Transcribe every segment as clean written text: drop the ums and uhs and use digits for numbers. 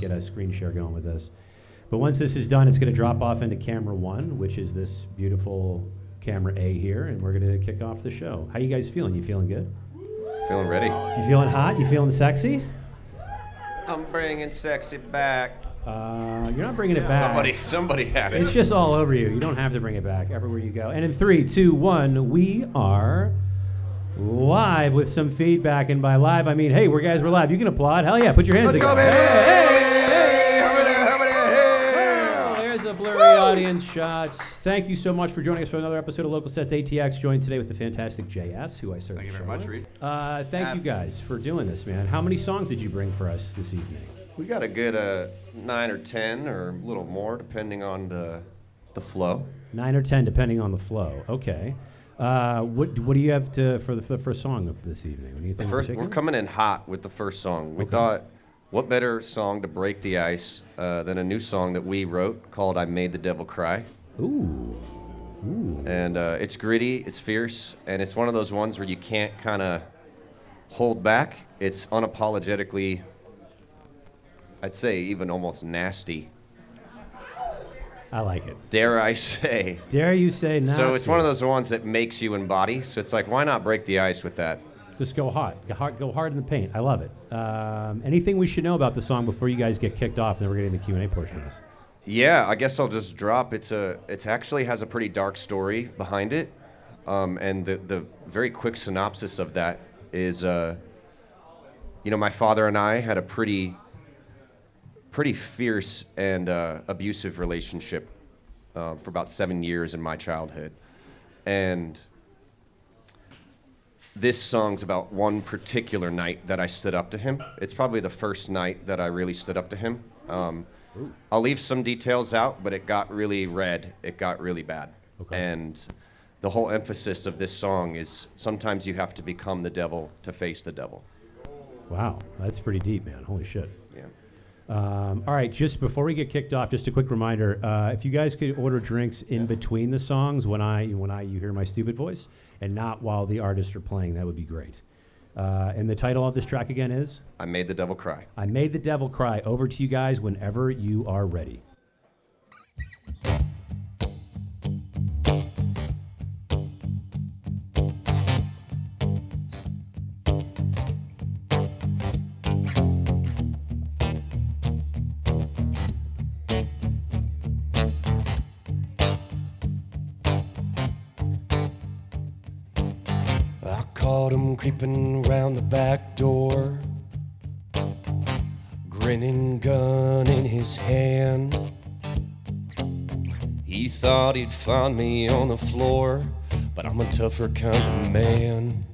get a screen share going with this. But once this is done, it's going to drop off into camera 1, which is this beautiful camera A here, and we're going to kick off the show. How you guys feeling? You feeling good? Feeling ready. You feeling hot? You feeling sexy? I'm bringing sexy back. You're not bringing it back. Somebody had it. It's just all over you. You don't have to bring it back everywhere you go. And in 3, 2, 1, we are live with some feedback. And by live, I mean, hey, we're live. You can applaud. Hell yeah, put your hands together. Let's go, baby. Hey. Hey. There's a blurry audience shot. Thank you so much for joining us for another episode of Local Sets ATX. Joined today with the fantastic JS, who I started. Thank you very much, Reed. Thank you guys for doing this, man. How many songs did you bring for us this evening? We got a good 9 or 10 or a little more, depending on the flow. 9 or 10, depending on the flow. Okay. What do you have for the first song of this evening? Anything We're coming in hot with the first song. We thought, what better song to break the ice than a new song that we wrote called "I Made the Devil Cry." Ooh. And it's gritty, it's fierce, and it's one of those ones where you can't kind of hold back. It's unapologetically, I'd say, even almost nasty. I like it. Dare I say. Dare you say nasty. So it's one of those ones that makes you embody. So it's like, why not break the ice with that? Just go hot. Go hard in the paint. I love it. Anything we should know about the song before you guys get kicked off, and then we're getting the Q&A portion of this? Yeah, I guess I'll just drop. It actually has a pretty dark story behind it. And the very quick synopsis of that is, my father and I had a pretty fierce and abusive relationship for about 7 years in my childhood. And this song's about one particular night that I stood up to him. It's probably the first night that I really stood up to him. I'll leave some details out, but it got really red. It got really bad. Okay. And the whole emphasis of this song is sometimes you have to become the devil to face the devil. Wow, that's pretty deep, man. Holy shit. Yeah. All right, just before we get kicked off, just a quick reminder: if you guys could order drinks in between the songs when you hear my stupid voice, and not while the artists are playing, that would be great. And the title of this track again is I Made the Devil Cry. I Made the Devil Cry. Over to you guys whenever you are ready. Caught him creeping round the back door, grinning, gun in his hand. He thought he'd find me on the floor, but I'm a tougher kind of man.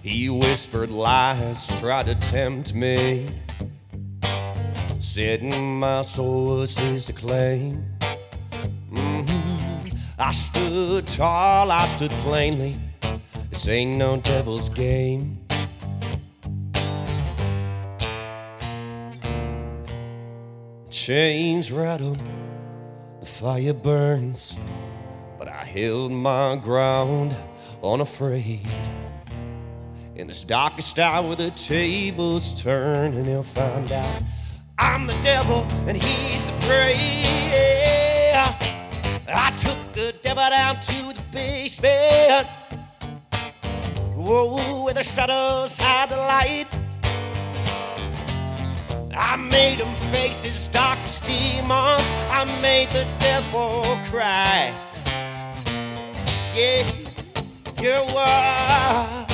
He whispered lies, tried to tempt me, said my soul was his to claim. I stood tall, I stood plainly. This ain't no devil's game. The chains rattle, the fire burns, but I held my ground, unafraid. In this darkest hour, the tables turn, and they'll find out I'm the devil and he's the prey. I took the devil down to the basement, whoa, where the shadows hide the light. I made him face his darkest demons. I made the devil cry. Yeah, you're wild.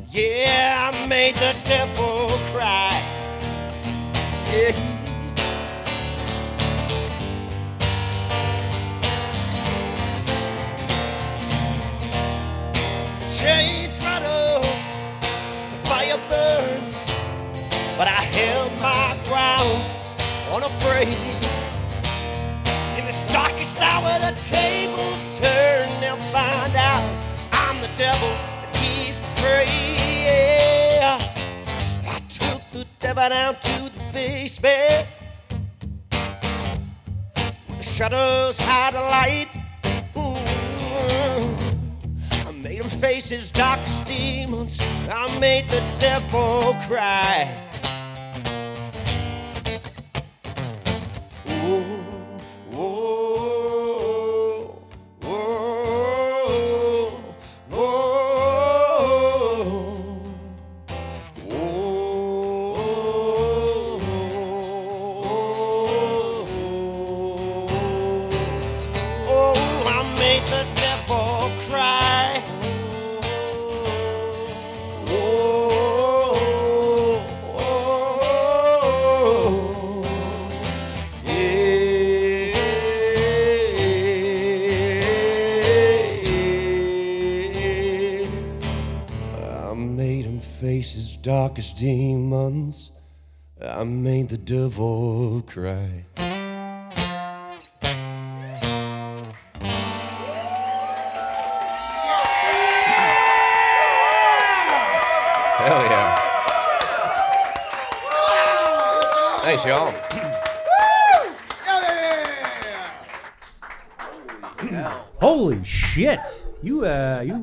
Yeah, I made the devil cry. Yeah. Chains rattle, the fire burns, but I held my ground, unafraid. In this darkest hour, the tables turn. They'll find out I'm the devil and he's the prey. Yeah. I took the devil down to the basement, where the shadows hide the light. face his darkest demons. I made the devil cry. Ooh, ooh, ooh, ooh, oh, I made the devil cry. I made him face his darkest demons. I made the devil cry. Hell yeah. Thanks, y'all. Holy shit! You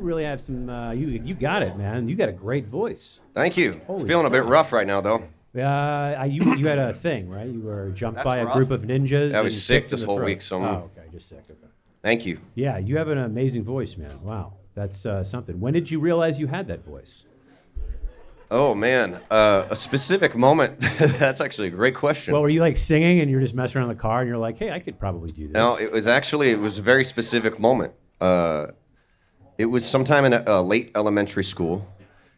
really have some. You got it, man. You got a great voice. Thank you. Holy Feeling a bit crap. rough right now, though. You had a thing, right? You were jumped That's by a rough. group of ninjas. I was and sick kicked in this the whole throat. week, so Oh, okay, just sick. Okay. Thank you. Yeah, you have an amazing voice, man. Wow, that's something. When did you realize you had that voice? Oh, man. A specific moment. That's actually a great question. Well, were you like singing and you're just messing around in the car and you're like, hey, I could probably do this? No, it was a very specific moment. It was sometime in a late elementary school,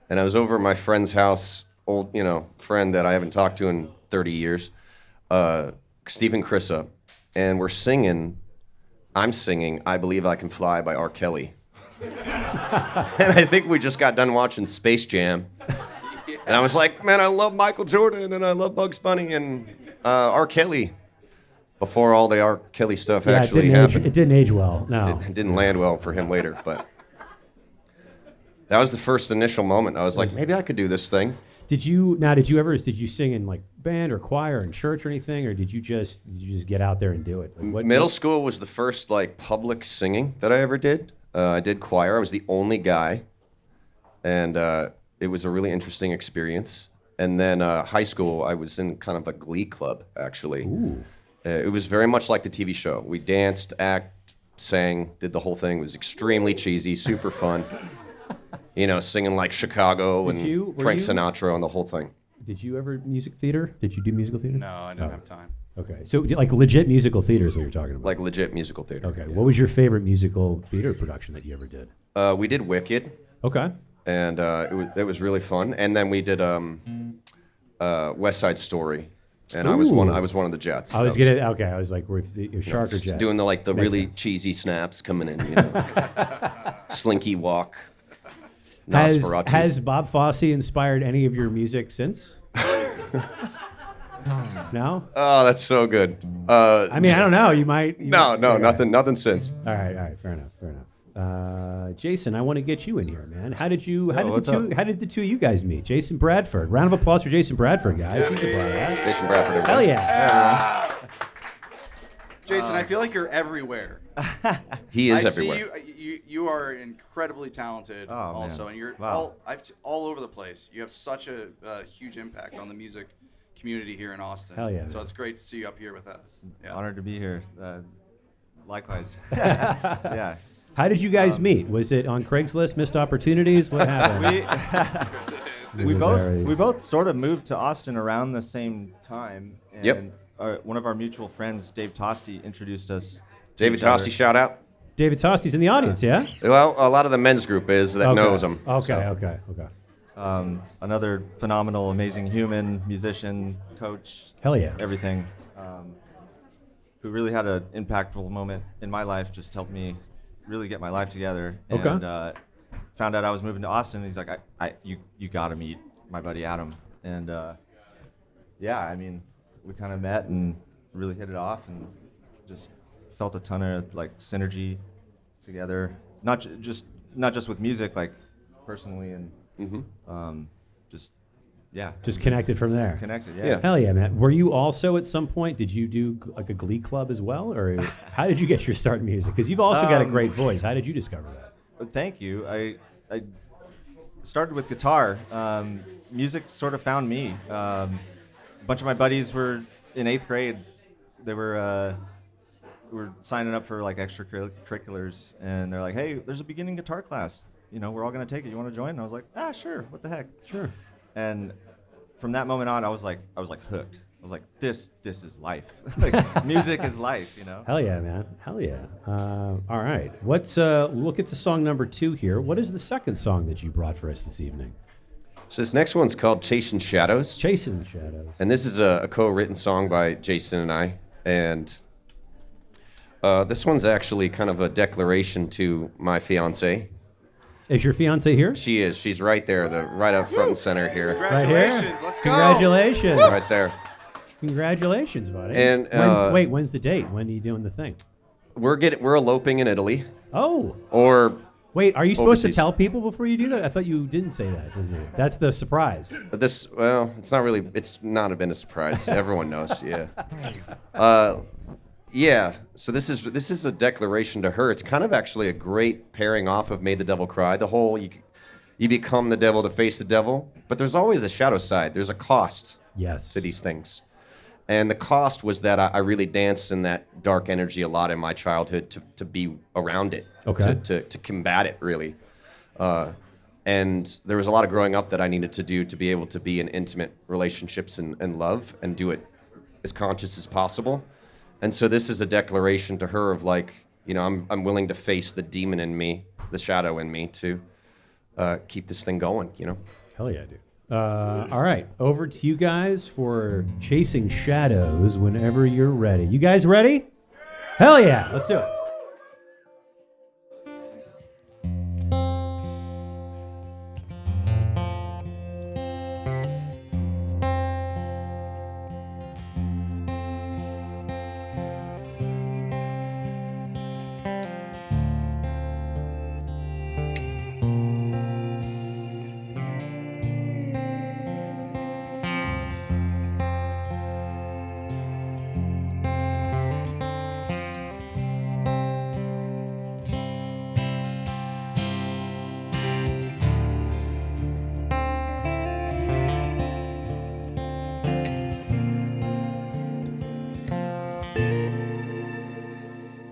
and I was over at my friend's house, old, friend that I haven't talked to in 30 years, Stephen Chrissa, and I'm singing I Believe I Can Fly by R. Kelly. And I think we just got done watching Space Jam. And I was like, man, I love Michael Jordan, and I love Bugs Bunny, and R. Kelly. Before all the R. Kelly stuff Yeah, actually happened. it didn't age well. No. It didn't land well for him later, but that was the first initial moment. I was like, maybe I could do this thing. Did you sing in like band or choir in church or anything, or did you just get out there and do it? Like, Middle school was the first like public singing that I ever did. I did choir. I was the only guy, and it was a really interesting experience. And then high school, I was in kind of a glee club, actually. Ooh. It was very much like the TV show. We danced, sang, did the whole thing. It was extremely cheesy, super fun. Singing like Chicago Were and you- Frank Sinatra and the whole thing. Did you ever music theater? Did you do musical theater? No, I didn't have time. Okay, so like legit musical theater is what you're talking about. Like legit musical theater. Okay, what was your favorite musical theater production that you ever did? We did Wicked, Okay. and it was really fun. And then we did West Side Story, and I was one of the Jets. I was That gonna. Okay, I was like, Shark or Jet? doing the Makes really sense. cheesy snaps coming in, Slinky Walk. Has Nosferatu. Bob Fosse inspired any of your music since? No. Oh, that's so good. I mean, I don't know. You might. No, Okay. nothing since. All right. Fair enough. Jason, I want to get you in here, man. How did what's up? the two of you guys meet? Jason Bradford. Round of applause for Jason Bradford, guys. He's a badass. Jason Bradford. everybody. Hell yeah. Jason, I feel like you're everywhere. He is I everywhere. see you are incredibly talented, Oh, also, man. and you're Wow. all over the place. You have such a huge impact on the music community here in Austin. Hell yeah, So man. it's great to see you up here with us. Yeah. Honored to be here. Likewise. Yeah. How did you guys meet? Was it on Craigslist? Missed opportunities? What happened? We Was both there a- we both sort of moved to Austin around the same time. And Yep. one of our mutual friends, Dave Tosti, introduced us. to David each other. Tosti, shout out. David Tosti's in the audience, yeah? Well, a lot of the men's group is that knows him. Okay. Another phenomenal, amazing human, musician, coach, Hell yeah. everything. Who really had an impactful moment in my life, just helped me really get my life together. Okay. And found out I was moving to Austin. And he's like, you got to meet my buddy Adam. And yeah, I mean, we kind of met and really hit it off, and just felt a ton of like synergy together. Not just with music, like personally, and just yeah, Just connected from there. connected. Yeah. Hell yeah, man. Were you also at some point, did you do like a glee club as well? Or how did you get your start in music? Because you've also got a great voice. How did you discover that? Thank you. I started with guitar. Music sort of found me. A bunch of my buddies were in 8th grade. They were signing up for like extracurriculars, and they're like, "Hey, there's a beginning guitar class. You know, we're all gonna take it. You want to join?" And I was like, "Ah, sure. What the heck?" Sure. And from that moment on, I was like hooked. I was like, this is life. Like, music is life, you know? Hell yeah, man. Hell yeah. All right. We'll get to song number 2 here. What is the second song that you brought for us this evening? So this next one's called Chasing Shadows. Chasing the Shadows. And this is a co-written song by Jason and I. And this one's actually kind of a declaration to my fiance. Is your fiance here? She is. She's right there, right up front and center here. Right here? Congratulations. Let's go. Congratulations. Right there. Congratulations, buddy. And, when's the date? When are you doing the thing? We're eloping in Italy. Oh. Or Wait, are you supposed to overseas. tell people before you do that? I thought you didn't say that, didn't you? That's the surprise. it's not been a surprise. Everyone knows, yeah. Yeah, so this is a declaration to her. It's kind of actually a great pairing off of Made the Devil Cry. The whole you become the devil to face the devil, but there's always a shadow side. There's a cost Yes. to these things. And the cost was that I really danced in that dark energy a lot in my childhood to be around it, Okay. to combat it, really. And there was a lot of growing up that I needed to do to be able to be in intimate relationships and love and do it as conscious as possible. And so this is a declaration to her of like, you know, I'm willing to face the demon in me, the shadow in me, to keep this thing going, you know? Hell yeah, dude. All right, over to you guys for Chasing Shadows whenever you're ready. You guys ready? Hell yeah, let's do it.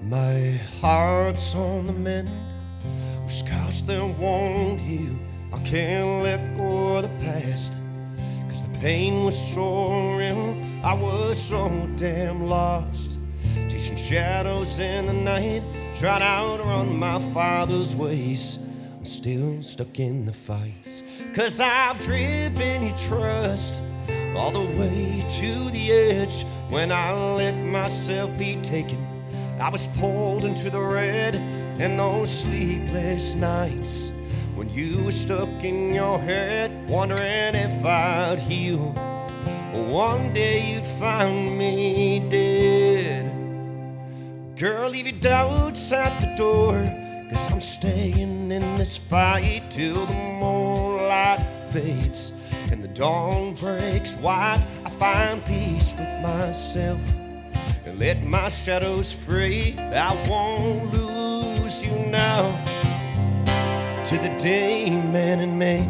My heart's on the mend, with scars that won't heal. I can't let go of the past, 'cause the pain was so real. I was so damn lost, chasing shadows in the night, trying to outrun my father's ways. I'm still stuck in the fights, 'cause I've driven your trust all the way to the edge. When I let myself be taken, I was pulled into the red, and those sleepless nights when you were stuck in your head, wondering if I'd heal. One day you'd find me dead. Girl, leave your doubts at the door, 'cause I'm staying in this fight till the moonlight fades and the dawn breaks white. I find peace with myself and let my shadows free. I won't lose you now to the demon in me.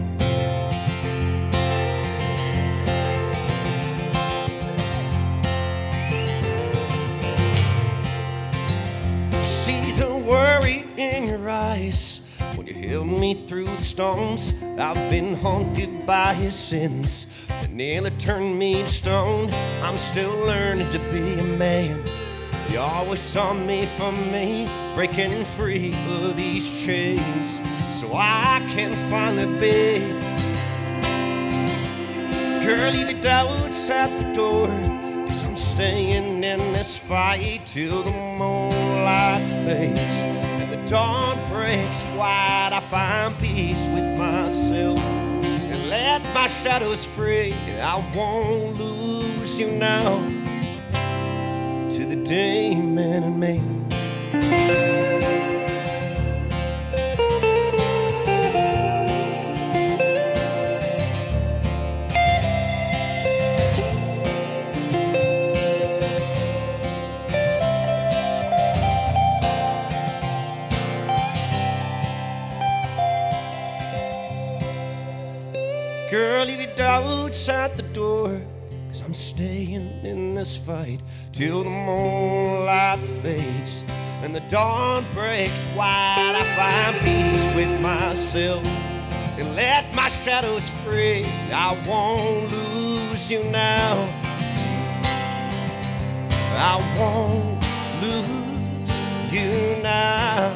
I see the worry in your eyes when you held me through the storms. I've been haunted by his sins that nearly turned me to stone. I'm still learning to be a man. You always saw me for me, breaking free of these chains, so I can finally be. Girl, leave your doubts at the door, 'cause I'm staying in this fight till the moonlight fades and the dawn breaks white. I find peace with myself and let my shadows free. I won't lose you now to the demon in me. Girl, leave your doubts at the door, 'cause I'm staying in this fight till the moonlight fades and the dawn breaks wide. I find peace with myself and let my shadows free. I won't lose you now. I won't lose you now.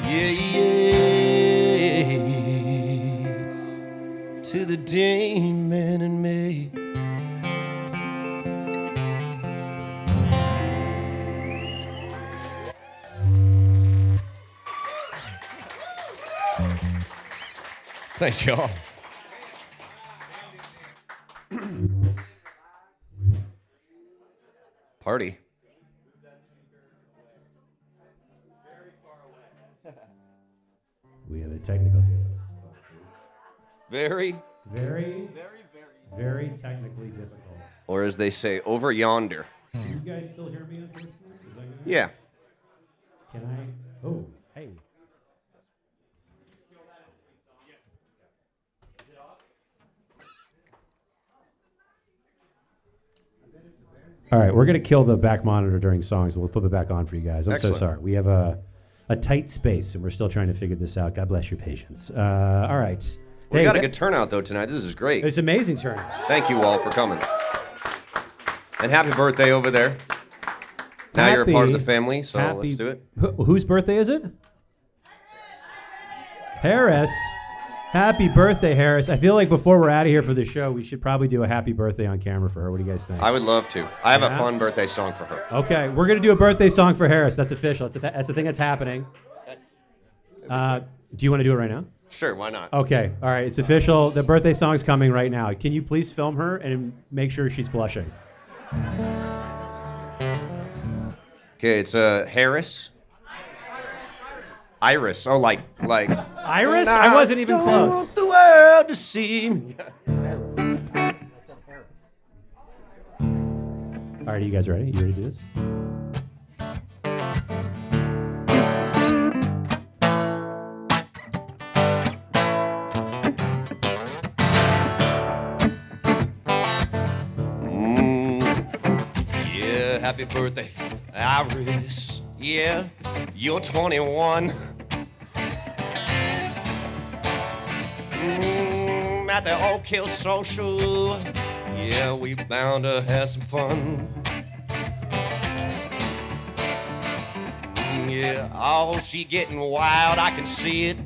Yeah, yeah. To the demon in me. Thanks, y'all. Party. We have a technical difficulty. Very, Very technically difficult. or as they say, over yonder. Can you guys still hear me? Unfortunately? Is that good? Yeah. Can I? Oh, hey. All right, we're going to kill the back monitor during songs. We'll flip it back on for you guys. I'm Excellent. so sorry. We have a tight space, and we're still trying to figure this out. God bless your patience. All right. We Hey, got a that- good turnout, though, tonight. This is great. It's amazing turnout. Thank you all for coming. And happy birthday over there. Now you're a part of the family, so let's do it. Whose birthday is it? Harris. Happy birthday, Harris. I feel like before we're out of here for the show, we should probably do a happy birthday on camera for her. What do you guys think? I would love to. I have Yeah? a fun birthday song for her. Okay, we're going to do a birthday song for Harris. That's official. That's a thing that's happening. Do you want to do it right now? Sure, why not? Okay, all right, it's official. The birthday song's coming right now. Can you please film her and make sure she's blushing? Okay, it's Harris. Iris. Oh, like. Iris? I wasn't even close. The world to see me. All right, are you guys ready? You ready to do this? Yeah, happy birthday, Iris. Yeah, you're 21. At the Oak Hill Social. Yeah, we bound to have some fun. Yeah, oh, she getting wild, I can see it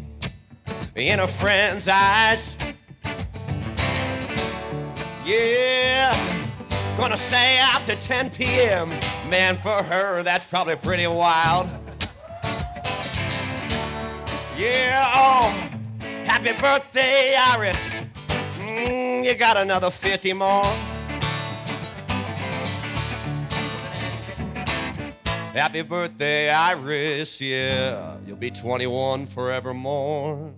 in her friend's eyes. Yeah, gonna stay out to 10 p.m. Man, for her, that's probably pretty wild. Yeah, oh, happy birthday, Iris. You got another 50 more. Happy birthday, Iris, yeah. You'll be 21 forevermore.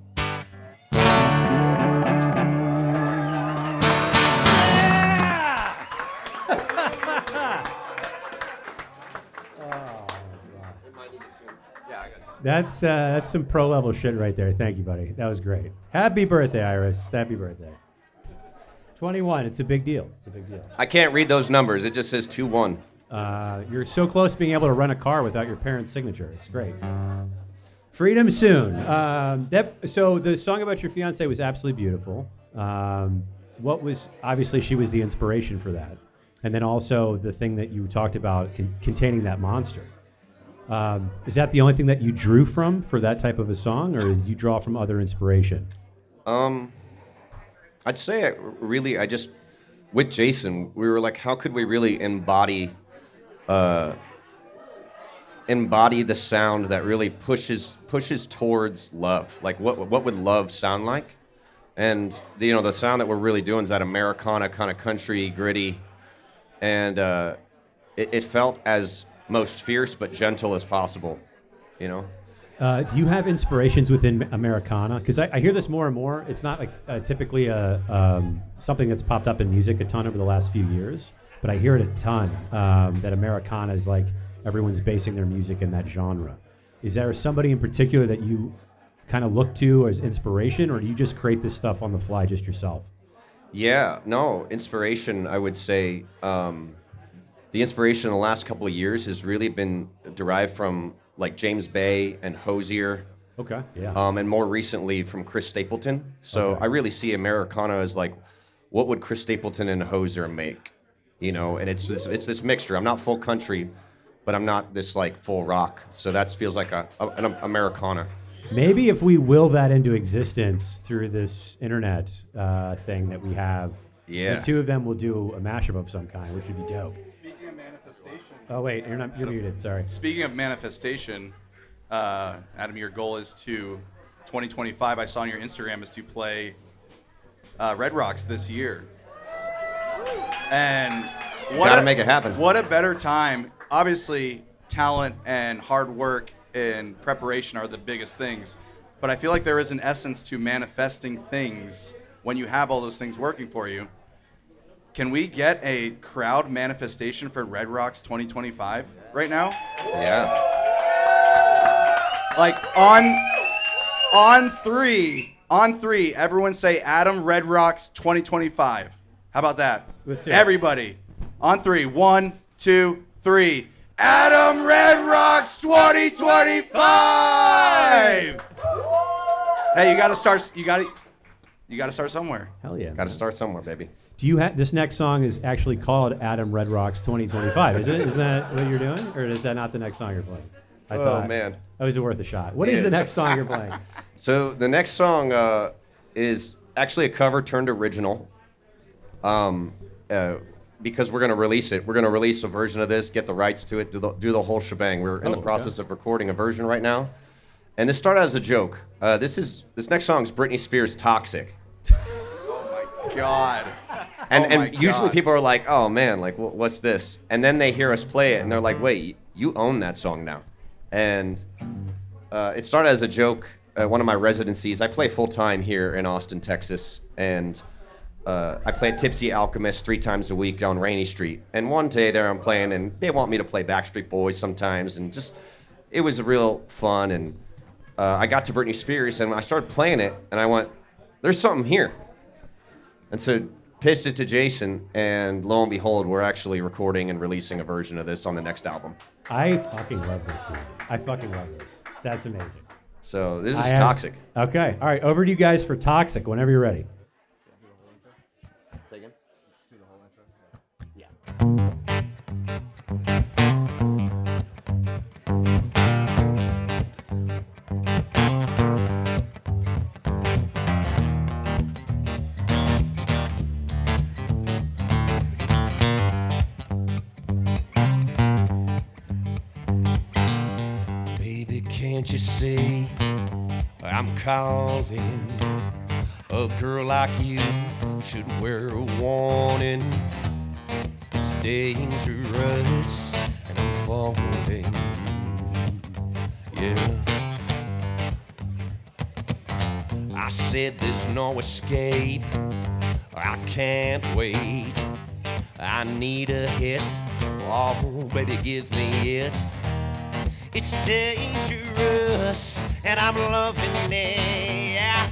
That's some pro level shit right there. Thank you, buddy. That was great. Happy birthday, Iris. Happy birthday. 21. It's a big deal. It's a big deal. I can't read those numbers. It just says 2-1. You're so close to being able to run a car without your parents' signature. It's great. Freedom soon. So the song about your fiance was absolutely beautiful. What was obviously she was the inspiration for that, and then also the thing that you talked about containing that monster. Is that the only thing that you drew from for that type of a song, or did you draw from other inspiration? I'd say I just, with Jason, we were like, how could we really embody the sound that really pushes towards love? Like, what would love sound like? And the sound that we're really doing is that Americana kind of country, gritty, and it felt as most fierce but gentle as possible, Do you have inspirations within Americana? Because I hear this more and more. It's not like typically something that's popped up in music a ton over the last few years, but I hear it a ton, that Americana is like everyone's basing their music in that genre. Is there somebody in particular that you kind of look to as inspiration, or do you just create this stuff on the fly just yourself? Yeah, no, inspiration, I would say, the inspiration in the last couple of years has really been derived from like James Bay and Hozier, Okay, yeah. and more recently from Chris Stapleton. So Okay. I really see Americana as like, what would Chris Stapleton and Hozier make? You know, and it's this mixture. I'm not full country, but I'm not this like full rock. So that feels like an Americana. Maybe if we will that into existence through this internet thing that we have, Yeah. the two of them will do a mashup of some kind, which would be dope. Speaking of manifestation. Oh wait, you're muted. Sorry. Speaking of manifestation, Adam, your goal is to 2025. I saw on your Instagram is to play Red Rocks this year. And Gotta make it happen. What a better time. Obviously, talent and hard work and preparation are the biggest things. But I feel like there is an essence to manifesting things when you have all those things working for you. Can we get a crowd manifestation for Red Rocks 2025 right now? Yeah. Like on three, everyone say Adam Red Rocks 2025. How about that? Let's do it. Everybody. On three. 1, 2, 3. Adam Red Rocks 2025. Hey, you gotta start somewhere. Hell yeah. Got to start somewhere, baby. Do you have this next song is actually called Adam Red Rocks 2025? Is it? Isn't that what you're doing, or is that not the next song you're playing? I thought man. that was worth a shot. What is Yeah. the next song you're playing? So the next song is actually a cover turned original. Because we're going to release it. We're going to release a version of this, get the rights to it, do the whole shebang. We're in the Oh, process okay. of recording a version right now. And this started as a joke. This next song is Britney Spears' Toxic. Oh my God. And, Oh my and usually God. people are like, oh man, like what's this? And then they hear us play it and they're like, wait, you own that song now. And it started as a joke at one of my residencies. I play full time here in Austin, Texas. And I play at Tipsy Alchemist 3 times a week down Rainy Street. And one day there I'm playing, and they want me to play Backstreet Boys sometimes, and just it was real fun. And I got to Britney Spears, and I started playing it, and I went, "There's something here." And so pitched it to Jason, and lo and behold, we're actually recording and releasing a version of this on the next album. I fucking love this, dude. I fucking love this. That's amazing. So this is I have- Toxic. Okay. All right. Over to you guys for Toxic whenever you're ready. Say again? Baby, can't you see I'm calling? A girl like you should wear a warning. It's dangerous and I'm falling. Yeah. I said there's no escape. I can't wait. I need a hit. Oh, baby, give me it. It's dangerous, and I'm loving it. Yeah.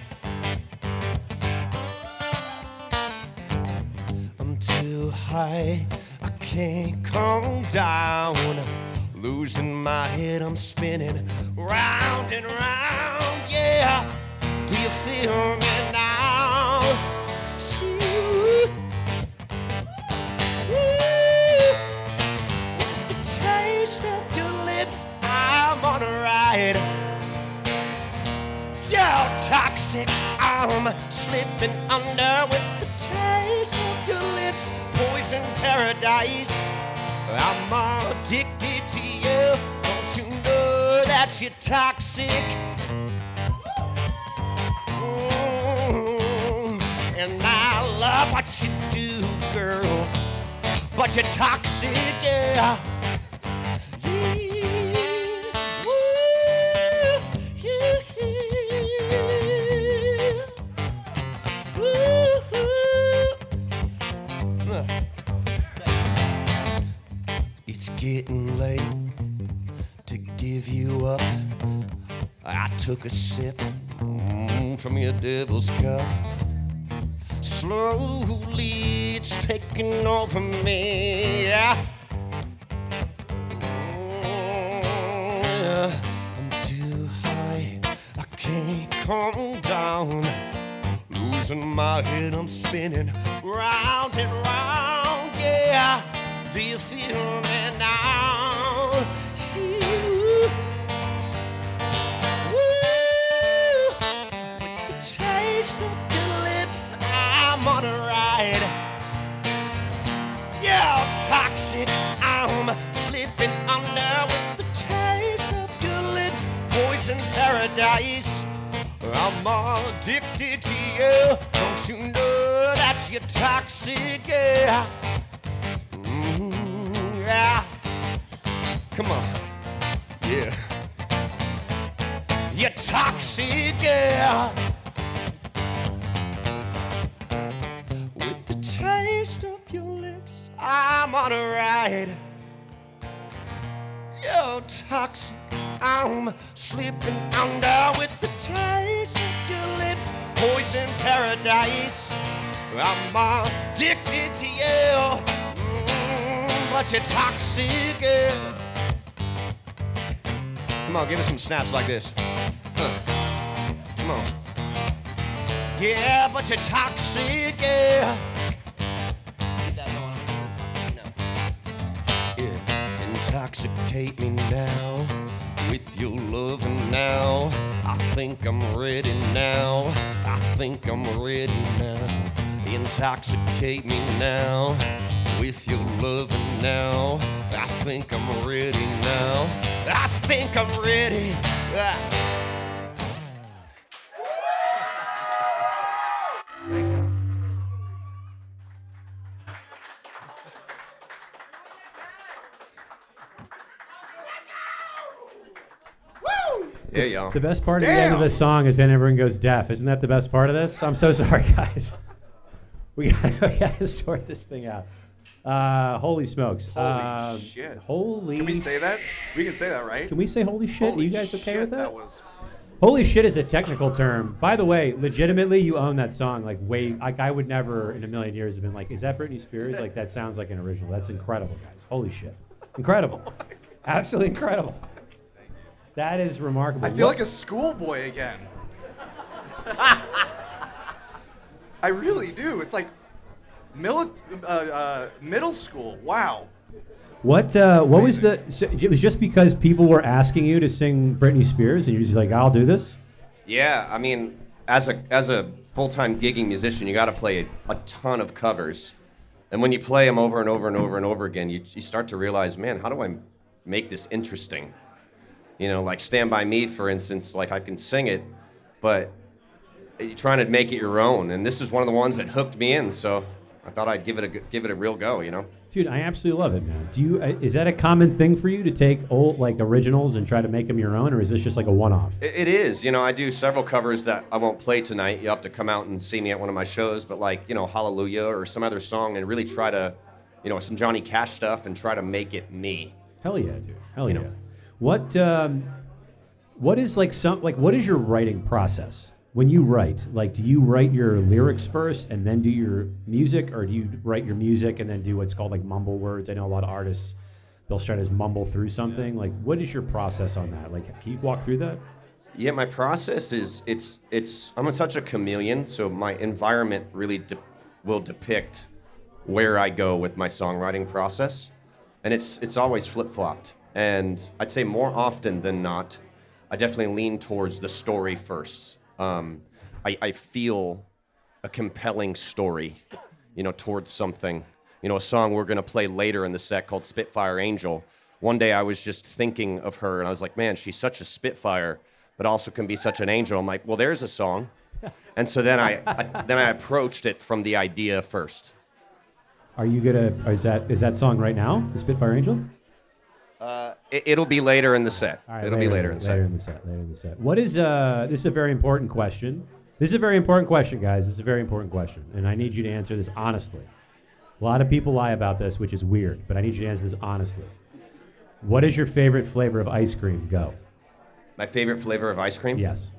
I'm too high, I can't calm down. Losing my head, I'm spinning round and round. Yeah, do you feel me now? Ooh. The taste of your lips, I'm on a ride. You're toxic, I'm slipping under with the taste of your lips. Poison paradise, I'm addicted to you. Don't you know that you're toxic? And I love what you do, girl, but you're toxic, yeah. It's getting late to give you up. I took a sip from your devil's cup. Slowly it's taking over me. Yeah. I'm too high, I can't come down. Losing my head, I'm spinning round and round. Yeah, do you feel me now? See you. Woo. With the taste of your lips, I'm on a ride. Yeah, toxic, I'm slipping under with the taste of your lips. Poison paradise, I'm addicted to you. Don't you know that you're toxic, yeah? Yeah. Come on, yeah. You're toxic, yeah. With the taste of your lips, I'm on a ride. You're toxic, I'm slipping under with the taste of your lips. Poison paradise, I'm addicted to you. But you're toxic, yeah. Come on, give us some snaps like this. Come on. Yeah, but you're toxic, yeah. Yeah, intoxicate me now with your loving now. I think I'm ready now. I think I'm ready now. Intoxicate me now with your loving now. I think I'm ready now. I think I'm ready. Yeah, y'all. The best part of the end of this song is then everyone goes deaf. Isn't that the best part of this? I'm so sorry, guys. We gotta sort this thing out. Holy smokes. Holy shit. Holy. Can we say that? We can say that, right? Can we say holy shit? Holy Are you guys okay shit, with that? That was. Holy shit is a technical term. By the way, legitimately, you own that song. Like, I would never in a million years have been like, is that Britney Spears? Like, that sounds like an original. That's incredible, guys. Holy shit. Incredible. Absolutely incredible. That is remarkable. I feel like a schoolboy again. I really do. It's like middle school. Wow. What was the? So it was just because people were asking you to sing Britney Spears, and you're just like, I'll do this. Yeah, I mean, as a full-time gigging musician, you got to play a ton of covers, and when you play them over and over and over and over again, you start to realize, man, how do I make this interesting? You know, like Stand By Me, for instance, like I can sing it, but you're trying to make it your own, and this is one of the ones that hooked me in, so I thought I'd give it a real go, you know? Dude, I absolutely love it, man. Do you? Is that a common thing for you to take old like originals and try to make them your own, or is this just like a one-off? It is. You know, I do several covers that I won't play tonight. You have to come out and see me at one of my shows, but like, you know, Hallelujah or some other song, and really try to, you know, some Johnny Cash stuff and try to make it me. Hell yeah, dude. Hell You yeah. know. What is what is your writing process? When you write, like, do you write your lyrics first and then do your music, or do you write your music and then do what's called like mumble words? I know a lot of artists, they'll try to mumble through something. Like, what is your process on that? Like, can you walk through that? Yeah, my process is I'm such a chameleon, so my environment really will depict where I go with my songwriting process, and it's always flip-flopped. And I'd say more often than not, I definitely lean towards the story first. I feel a compelling story, you know, towards something. You know, a song we're going to play later in the set called Spitfire Angel. One day I was just thinking of her, and I was like, man, she's such a Spitfire, but also can be such an angel. I'm like, well, there's a song. And so then I approached it from the idea first. Are you is that song right now, the Spitfire Angel? It'll be later in the set. All right, It'll be later in the set. Later in the set. What is this is a very important question. This is a very important question, guys. This is a very important question, and I need you to answer this honestly. A lot of people lie about this, which is weird, but I need you to answer this honestly. What is your favorite flavor of ice cream? Go. My favorite flavor of ice cream? Yes.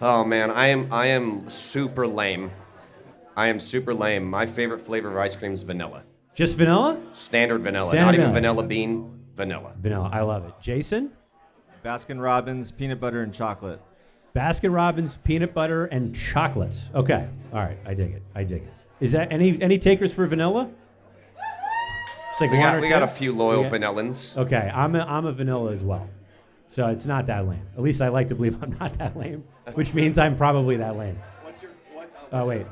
Oh man, I am super lame. I am super lame. My favorite flavor of ice cream is vanilla. Just vanilla? Standard vanilla, Standard not even vanilla. vanilla bean, vanilla. Vanilla. I love it. Jason? Baskin Robbins, peanut butter and chocolate. Baskin Robbins, peanut butter, and chocolate. Okay. All right. I dig it. I dig it. Is that any takers for vanilla? It's like We one got or we got two? a few loyal Yeah. vanillans. Okay. I'm a vanilla as well. So it's not that lame. At least I like to believe I'm not that lame, which means I'm probably that lame. Oh, wait.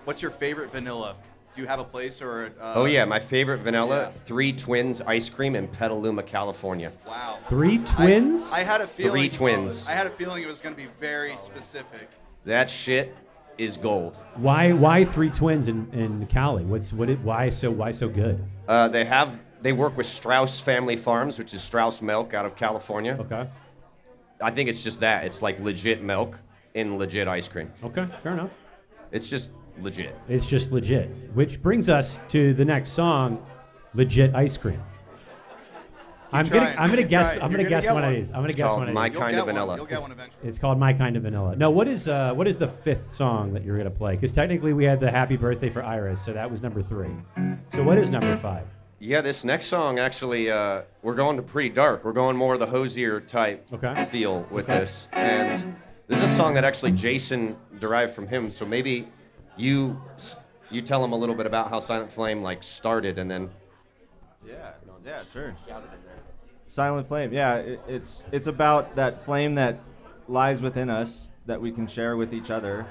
What's your favorite vanilla? Do you have a place or? Oh yeah, my favorite vanilla, Yeah. 3 Twins ice cream in Petaluma, California. Wow. 3 twins? I had a feeling. 3 twins. I had a feeling it was going to be very specific. That shit is gold. Why 3 twins in Cali? Why so good? They work with Strauss Family Farms, which is Strauss milk out of California. Okay. I think it's just that. It's like legit milk in legit ice cream. Okay. Fair enough. It's just legit. It's just legit. Which brings us to the next song, Legit Ice Cream. I'm trying. gonna Keep guess. trying. I'm You're gonna gonna guess get one of one. these. I'm gonna It's guess called one of My these. Kind of Vanilla. You'll get one eventually. It's called My Kind of Vanilla. No, what is the fifth song that you're gonna play? Because technically we had the Happy Birthday for Iris, so that was number 3. So what is number 5? Yeah, this next song actually, we're going to pretty dark. We're going more of the Hosier type Okay. feel with Okay. this. And this is a song that actually Jason derived from him. So maybe you tell him a little bit about how Silent Flame like started, and then Yeah, sure. Silent Flame, yeah, it's about that flame that lies within us that we can share with each other,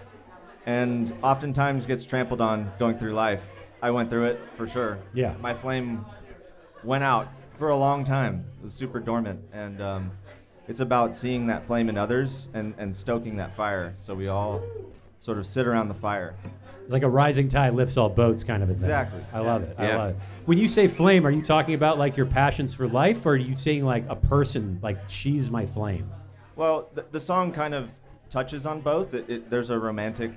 and oftentimes gets trampled on going through life. I went through it for sure. Yeah. My flame went out for a long time. It was super dormant, and it's about seeing that flame in others and stoking that fire, so we all sort of sit around the fire. It's like a rising tide lifts all boats kind of a thing. Exactly. I love it. I Yeah. love it. When you say flame, are you talking about like your passions for life, or are you saying like a person, like she's my flame? Well, the song kind of touches on both. There's a romantic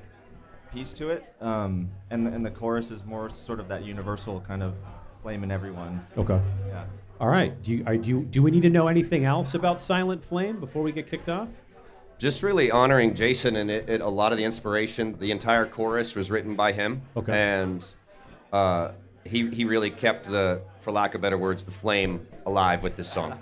piece to it, and the chorus is more sort of that universal kind of flame in everyone. Okay. Yeah. All right. Do we need to know anything else about Silent Flame before we get kicked off? just really honoring Jason, and a lot of the inspiration, the entire chorus was written by him. Okay. And he really kept for lack of better words, the flame alive with this song.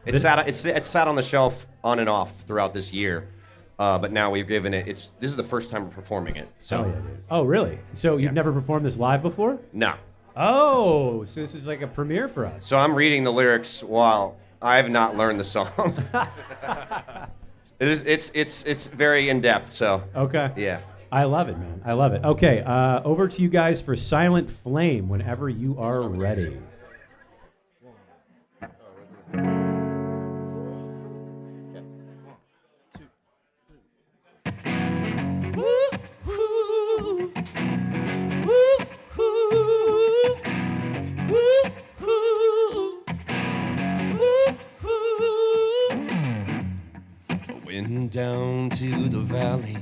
It sat on the shelf on and off throughout this year, but now we've given it. This is the first time we're performing it. So Oh, yeah, dude. Oh, really? So you've never performed this live before? no. Oh, so this is like a premiere for us. So I'm reading the lyrics while I have not learned the song. It's very in depth. So Okay. yeah. I love it, man. I love it. Okay, over to you guys for Silent Flame whenever you are ready. Went down to the valley,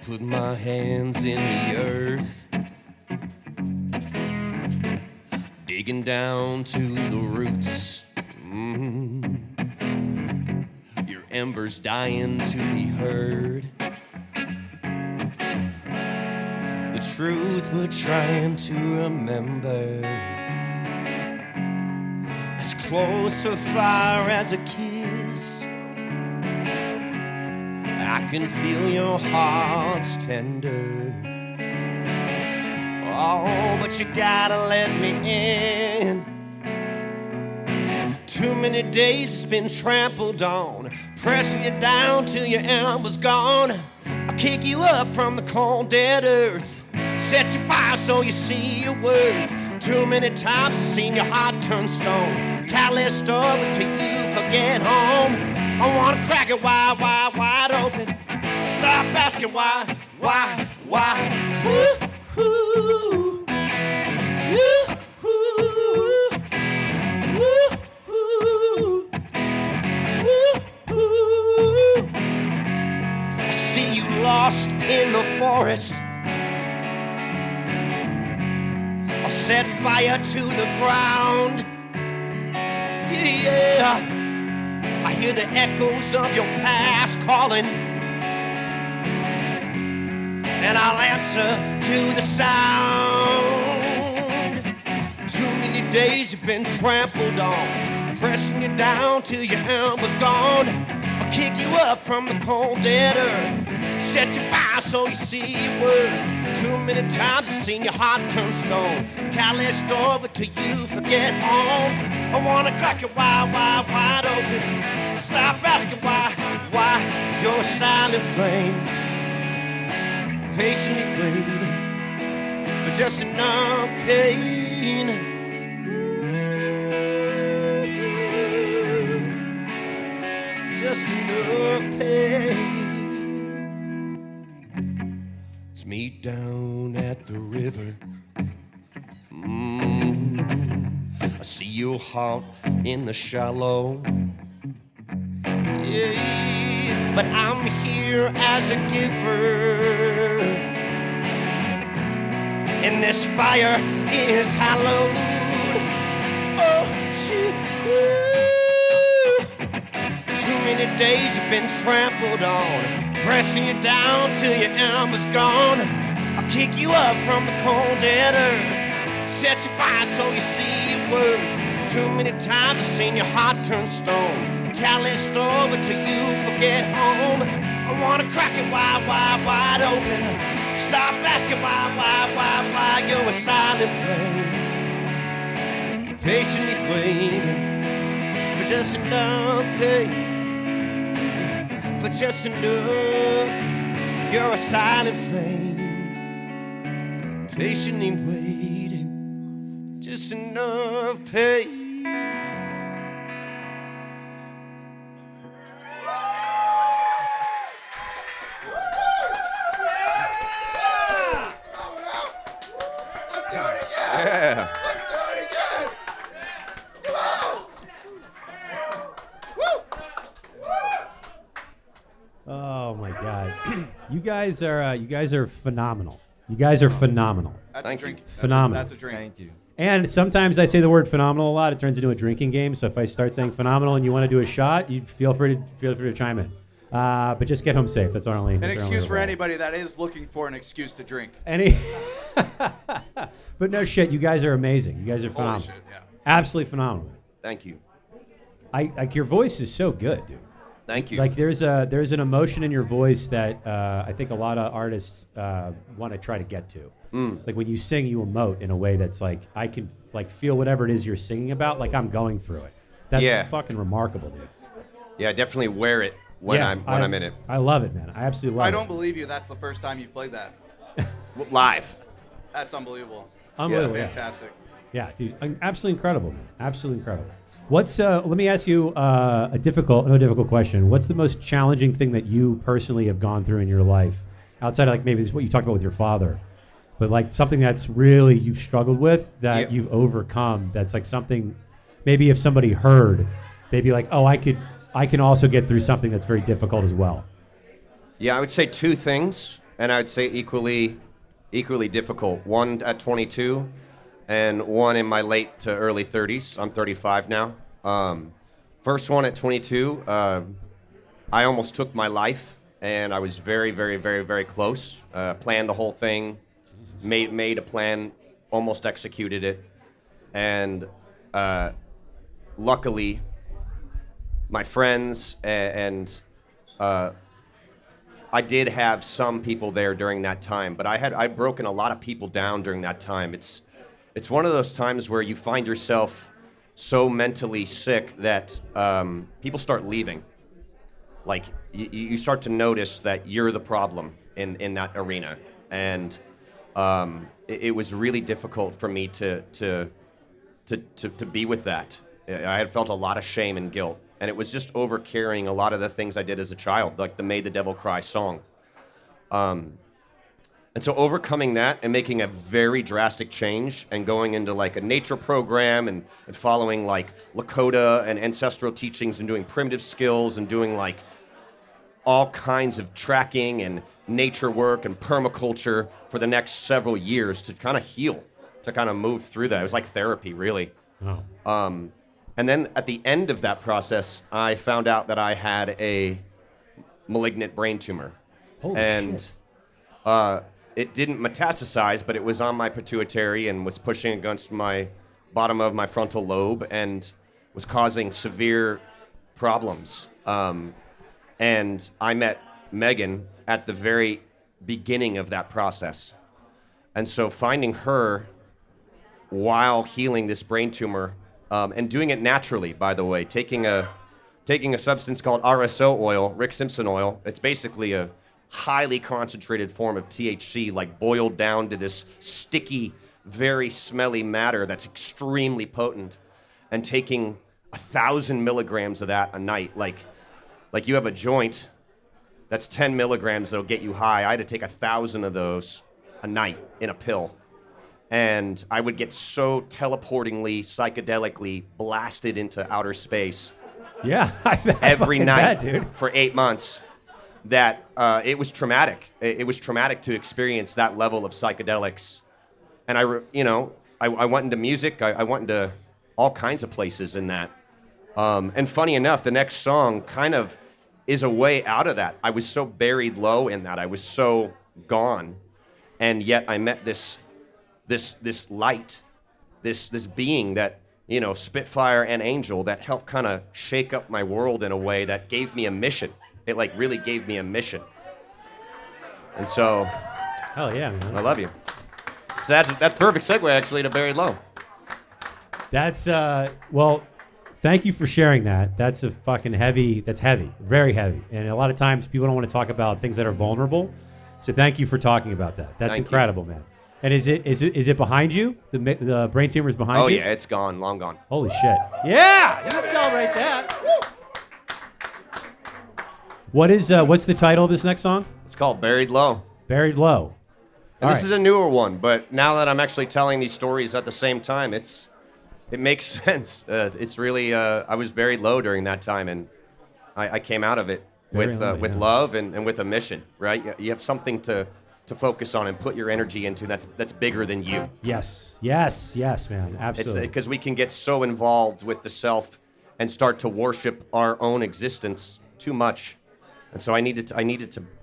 put my hands in the earth, digging down to the roots. Your embers dying to be heard. The truth we're trying to remember. As close to fire as a kiss, I can feel your heart's tender. Oh, but you gotta let me in. Too many days it's been trampled on, pressing you down till your embers gone. I'll kick you up from the cold dead earth, set you fire so you see your worth. Too many times I've seen your heart turn stone, calloused up until you forget home. I wanna crack it wide, wide, wide open. Stop asking why, woo, hoo, woo, hoo, woo, hoo, woo, hoo. I see you lost in the forest. I'll set fire to the ground. Yeah, I hear the echoes of your past calling, and I'll answer to the sound. Too many days you've been trampled on, pressing you down till your embers gone. I'll kick you up from the cold dead earth, set you fire so you see your worth. Too many times I've seen your heart turn stone, calloused over till you forget home. I wanna crack it wide, wide, wide open. Stop asking why you're a silent flame, patiently waiting for just enough pain. Just enough pain. It's me down at the river. I see your heart in the shallow. Yeah, but I'm here as a giver, and this fire is hallowed. Oh, too many days you've been trampled on, pressing you down till your embers gone. I'll kick you up from the cold dead earth, set you fire so you see your worth. Too many times I've seen your heart turn stone, calloused over till you forget home. I wanna crack it wide, wide, wide open. Stop asking why you're a silent flame, patiently waiting for just enough pain, for just enough. You're a silent flame, patiently waiting, just enough pain. Yeah. Oh my God, you guys are phenomenal. You guys are phenomenal. That's Thank a drink. you. Phenomenal. That's a drink. Thank you. And sometimes I say the word phenomenal a lot. It turns into a drinking game. So if I start saying phenomenal and you want to do a shot, you feel free to chime in. But just get home safe. That's our only. An excuse for anybody that is looking for an excuse to drink. Any. But no shit, you guys are amazing. You guys are Holy phenomenal. shit, yeah. Absolutely phenomenal. Thank you. Like your voice is so good, dude. Thank you. Like there's an emotion in your voice that I think a lot of artists want to try to get to. Like when you sing, you emote in a way that's like I can like feel whatever it is you're singing about, like I'm going through it. That's Yeah. fucking remarkable, dude. Yeah, I definitely wear it when I'm in it. I love it, man. I absolutely love it. I don't believe you. That's the first time you've played that. Live. That's unbelievable. Unbelievable. Yeah. Fantastic. Yeah, dude, absolutely incredible, man. Absolutely incredible. What's let me ask you a difficult question. What's the most challenging thing that you personally have gone through in your life, outside of like maybe this, what you talked about with your father, but like something that's really you've struggled with that Yeah. you've overcome? That's like something maybe if somebody heard, they'd be like, oh, I can also get through something that's very difficult as well. Yeah, I would say two things, and I would say equally difficult. One at 22, and one in my late to early 30s. I'm 35 now. First one at 22, I almost took my life, and I was very, very, very, very close. Planned the whole thing, made a plan, almost executed it, and luckily, my friends and I did have some people there during that time, but I'd broken a lot of people down during that time. It's one of those times where you find yourself so mentally sick that people start leaving. Like you start to notice that you're the problem in that arena, and it was really difficult for me to be with that. I had felt a lot of shame and guilt. And it was just over carrying a lot of the things I did as a child, like the Made the Devil Cry song. And so overcoming that and making a very drastic change and going into like a nature program and following like Lakota and ancestral teachings and doing primitive skills and doing like all kinds of tracking and nature work and permaculture for the next several years to kind of heal, to kind of move through that. It was like therapy, really. Oh. And then at the end of that process, I found out that I had a malignant brain tumor. Holy and shit. It didn't metastasize, but it was on my pituitary and was pushing against my bottom of my frontal lobe and was causing severe problems. And I met Megan at the very beginning of that process. And so finding her while healing this brain tumor, and doing it naturally, by the way, taking a substance called RSO oil, Rick Simpson oil. It's basically a highly concentrated form of THC, like boiled down to this sticky, very smelly matter that's extremely potent, and taking 1,000 milligrams of that a night, like you have a joint that's 10 milligrams that'll get you high. I had to take 1,000 of those a night in a pill. And I would get so teleportingly, psychedelically blasted into outer space Yeah. every night dude. for 8 months that it was traumatic. It was traumatic to experience that level of psychedelics. And I went into music. I went into all kinds of places in that. And funny enough, the next song kind of is a way out of that. I was so buried low in that. I was so gone. And yet I met this light, this being that, Spitfire and Angel, that helped kind of shake up my world in a way that gave me a mission. It really gave me a mission. And so, Hell yeah, man. I love you. So that's perfect segue actually to Buried Low. That's well, thank you for sharing that. That's that's heavy, very heavy. And a lot of times people don't want to talk about things that are vulnerable. So thank you for talking about that. That's Thank you. incredible, man. And is it behind you? The brain tumor is behind Oh you? yeah, it's gone, long gone. Holy shit. Yeah! You can celebrate that. What's the title of this next song? It's called Buried Low. Buried Low. And All this right. is a newer one, but now that I'm actually telling these stories at the same time, it makes sense. It's really I was buried low during that time, and I came out of it Very with low, with yeah. love and with a mission. Right? You have something to focus on and put your energy into that's bigger than you. Yes, man. It's Absolutely. because we can get so involved with the self and start to worship our own existence too much, and so I needed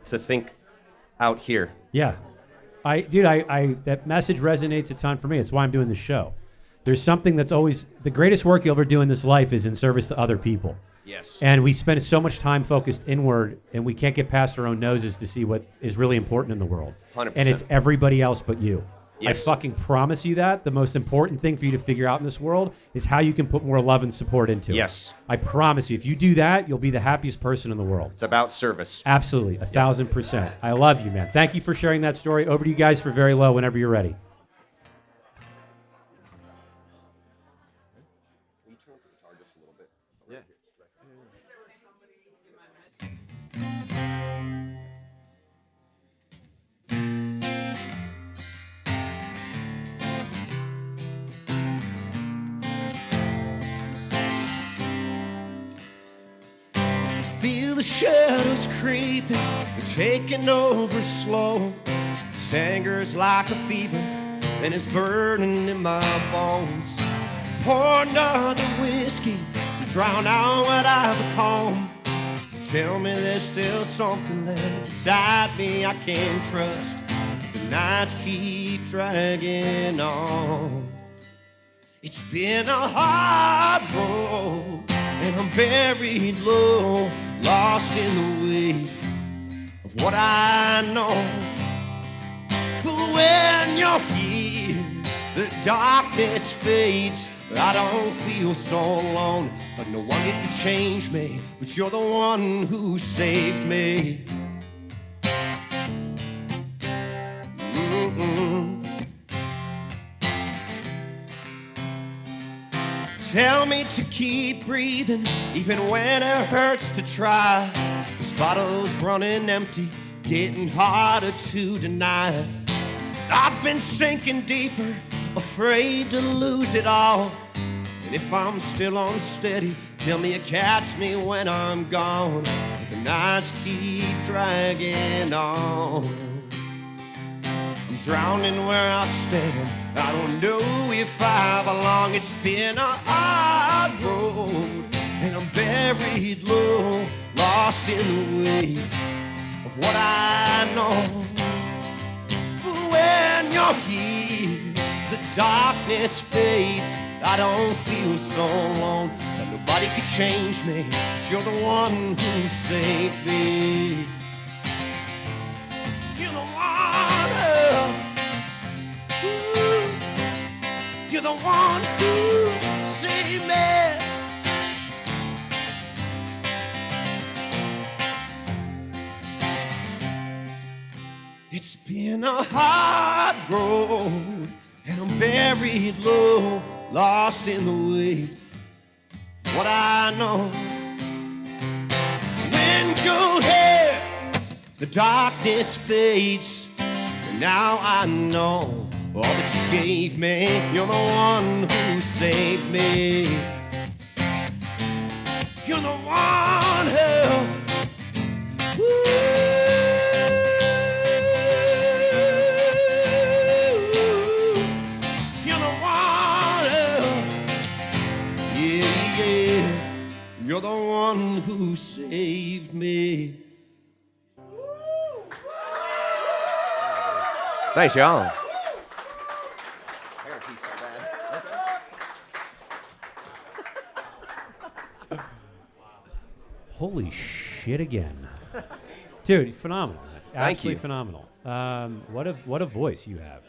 to think out here. Yeah. That message resonates a ton for me. It's why I'm doing this show. There's something that's always the greatest work you'll ever do in this life is in service to other people. Yes. And we spend so much time focused inward, and we can't get past our own noses to see what is really important in the world. 100%. And it's everybody else but you. Yes. I fucking promise you that. The most important thing for you to figure out in this world is how you can put more love and support into it. Yes. I promise you. If you do that, you'll be the happiest person in the world. It's about service. Absolutely. 1,000%. I love you, man. Thank you for sharing that story. Over to you guys for Very Low whenever you're ready. Feel the shadows creeping, they're taking over slow. This anger's like a fever, and it's burning in my bones. Pour another whiskey to drown out what I've become. Tell me there's still something left inside me I can trust. The nights keep dragging on. It's been a hard road, and I'm buried low, lost in the weight of what I know. But when you're here, the darkness fades. I don't feel so alone, but no one can change me, but you're the one who saved me. Tell me to keep breathing, even when it hurts to try. This bottle's running empty, getting harder to deny. I've been sinking deeper, afraid to lose it all. And if I'm still unsteady, tell me you catch me when I'm gone. But the nights keep dragging on. I'm drowning where I stand, I don't know if I belong. It's been a hard road, and I'm buried low, lost in the weight of what I know. But when you're here, the darkness fades. I don't feel so alone, that nobody could change me, 'cause you're the one who saved me. You're the one you're the one who saved me. It's been a hard road, and I'm buried low, lost in the weight of what I know. When you're here, the darkness fades, and now I know all that you gave me. You're the one who saved me. You're the one who you're the one you're the one who saved me. Thanks, y'all. Holy shit again. Dude, phenomenal. Thank Absolutely you. phenomenal. What a voice you have.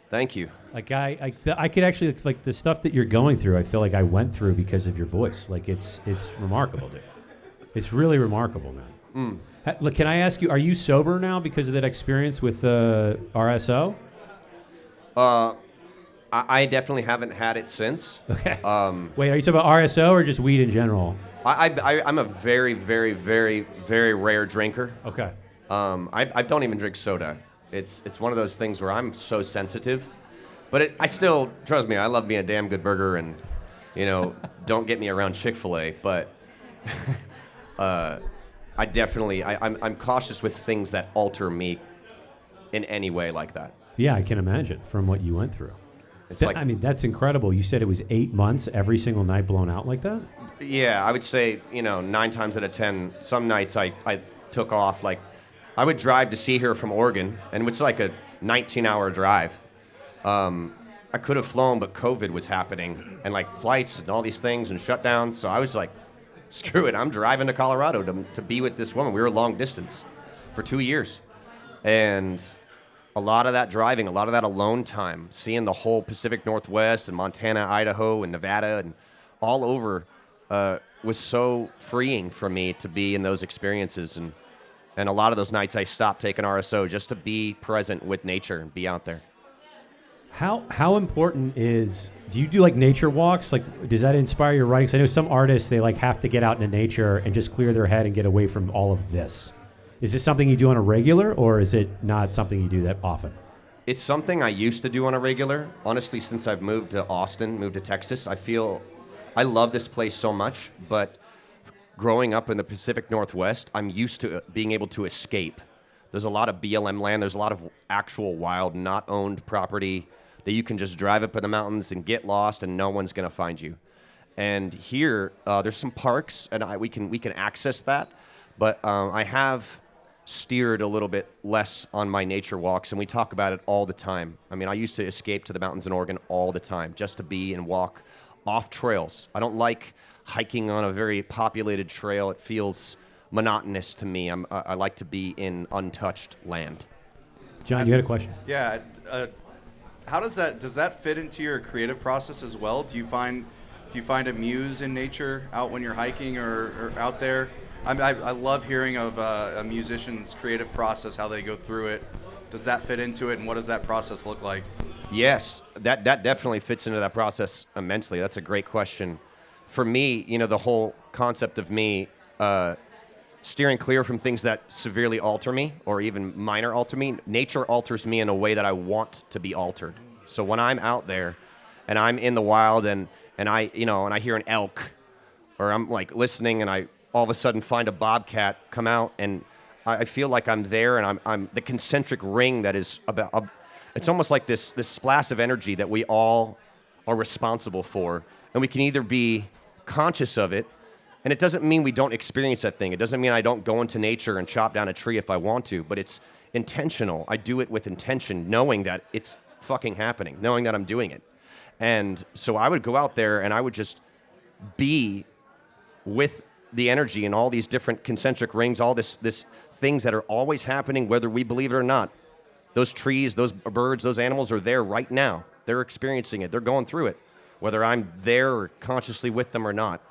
Thank you. Like I could actually, like, the stuff that you're going through, I feel like I went through because of your voice. Like, it's remarkable, dude. It's really remarkable, man. Look, can I ask you, are you sober now because of that experience with RSO? I definitely haven't had it since. Okay. Wait, are you talking about RSO or just weed in general? I'm a very, very, very, very rare drinker. Okay. I don't even drink soda. It's one of those things where I'm so sensitive. But I still, trust me, I love being a damn good burger, and, don't get me around Chick-fil-A. But I definitely, I'm cautious with things that alter me in any way like that. Yeah, I can imagine from what you went through. It's like, I mean, that's incredible. You said it was 8 months every single night blown out like that? yeah, I would say, 9 times out of 10, some nights I took off. Like, I would drive to see her from Oregon, and it's like a 19-hour drive. I could have flown, but COVID was happening, and like flights and all these things and shutdowns. So I was like, screw it, I'm driving to Colorado to be with this woman. We were long distance for 2 years. And a lot of that driving, a lot of that alone time, seeing the whole Pacific Northwest and Montana, Idaho, and Nevada, and all over, was so freeing for me to be in those experiences. And a lot of those nights I stopped taking RSO just to be present with nature and be out there. How important is, do you do like nature walks? Like, does that inspire your writing? 'Cause I know some artists, they like have to get out into nature and just clear their head and get away from all of this. Is this something you do on a regular, or is it not something you do that often? It's something I used to do on a regular. Honestly, since I've moved to Austin, moved to Texas, I love this place so much, but growing up in the Pacific Northwest, I'm used to being able to escape. There's a lot of BLM land. There's a lot of actual wild, not owned property that you can just drive up in the mountains and get lost, and no one's going to find you. And here, there's some parks, and we can access that. But I have steered a little bit less on my nature walks, and we talk about it all the time. I mean, I used to escape to the mountains in Oregon all the time just to be and walk off trails. I don't like hiking on a very populated trail. It feels monotonous to me. I like to be in untouched land. John, you had a question. Yeah. How does that fit into your creative process as well? Do you find a muse in nature out when you're hiking or out there? I love hearing of a musician's creative process, how they go through it. Does that fit into it, and what does that process look like? Yes, that definitely fits into that process immensely. That's a great question. For me, the whole concept of me steering clear from things that severely alter me or even minor alter me, nature alters me in a way that I want to be altered. So when I'm out there and I'm in the wild and I hear an elk, or I'm like listening and I all of a sudden find a bobcat come out, and I feel like I'm there, and I'm the concentric ring that is about. It's almost like this splash of energy that we all are responsible for. And we can either be conscious of it, and it doesn't mean we don't experience that thing. It doesn't mean I don't go into nature and chop down a tree if I want to, but it's intentional. I do it with intention, knowing that it's fucking happening, knowing that I'm doing it. And so I would go out there and I would just be with the energy and all these different concentric rings, all this things that are always happening, whether we believe it or not. Those trees, those birds, those animals are there right now. They're experiencing it. They're going through it, whether I'm there or consciously with them or not.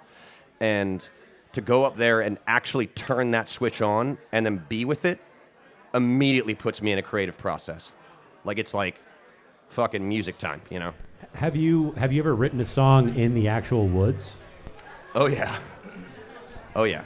And to go up there and actually turn that switch on and then be with it immediately puts me in a creative process. Like it's like fucking music time, you know? Have you ever written a song in the actual woods? Oh, yeah. Oh, yeah.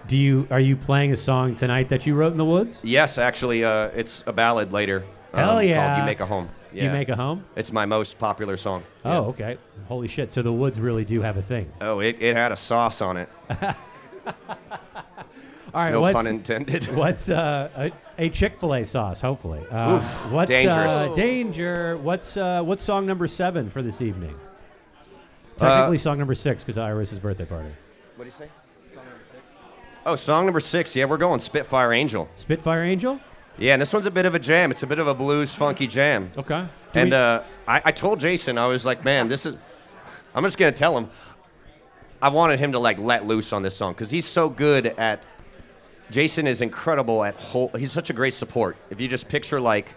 Are you playing a song tonight that you wrote in the woods? Yes, actually, it's a ballad later. Hell yeah. Called You Make a Home. Yeah. You Make a Home? It's my most popular song. Oh, Yeah. okay. Holy shit. So the woods really do have a thing. Oh, it had a sauce on it. All right. No pun intended. What's a Chick-fil-A sauce, hopefully. What's dangerous. Danger. What's song number 7 for this evening? Technically song number 6 because Iris's birthday party. What do you say? Song number 6? Oh, song number 6. Yeah, we're going Spitfire Angel. Spitfire Angel? Yeah, and this one's a bit of a jam. It's a bit of a blues funky jam. Okay. And I told Jason, I was like, man, I'm just going to tell him. I wanted him to like let loose on this song because he's so good at, Jason is incredible at he's such a great support. If you just picture like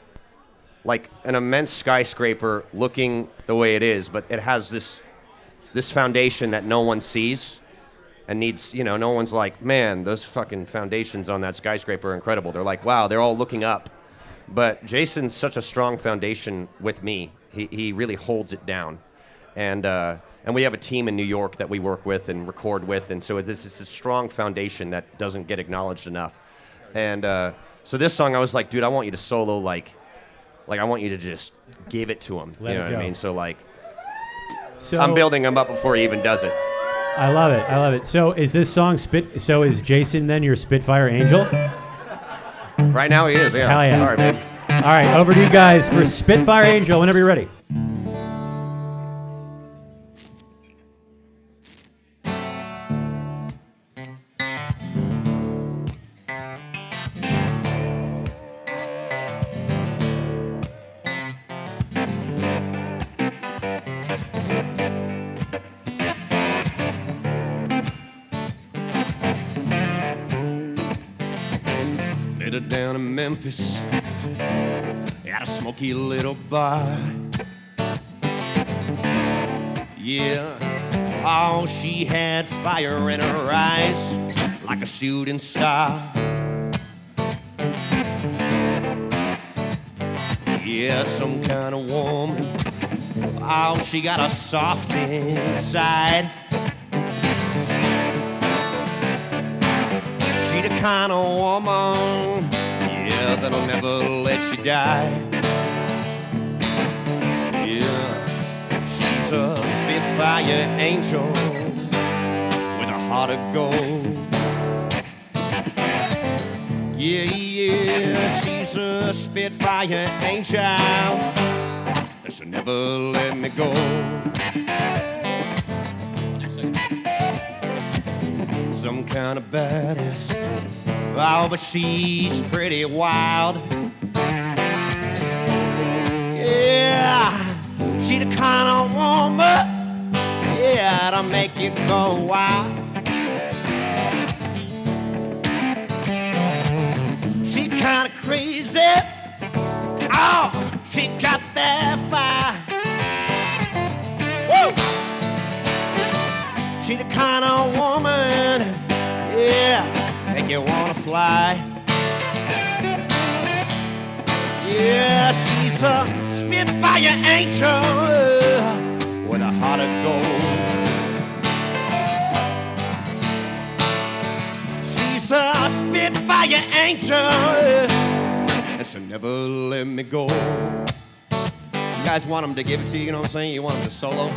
an immense skyscraper looking the way it is, but it has this foundation that no one sees and needs, no one's like, man, those fucking foundations on that skyscraper are incredible. They're like, wow, they're all looking up. But Jason's such a strong foundation with me. He really holds it down. And we have a team in New York that we work with and record with, and so this is a strong foundation that doesn't get acknowledged enough. And so this song, I was like, dude, I want you to solo like I want you to just give it to him. Let you know it what I go. mean? So So I'm building him up before he even does it. I love it. I love it. So is this song So is Jason then your Spitfire Angel? Right now he is, yeah. Hell yeah. Sorry, babe. All right, over to you guys for Spitfire Angel whenever you're ready. Met her down in Memphis at a smoky little bar. Yeah, oh, she had fire in her eyes like a shooting star. Yeah, some kind of woman. Oh, she got a soft inside. She the kind of woman, yeah, that'll never let you die. Yeah, she's a Spitfire angel with a heart of gold. Yeah, yeah, she's a Spitfire angel, and she'll never let me go. Some kind of badass, oh, but she's pretty wild. Yeah, she the kind of woman, yeah, that'll make you go wild. She kind of crazy, oh, she got that fire. Woo! She the kind of woman, yeah, make you wanna fly. Yeah, she's a Spitfire angel with a heart of gold. She's a Spitfire angel, and she'll never let me go. You guys want them to give it to you, you know what I'm saying? You want them to solo?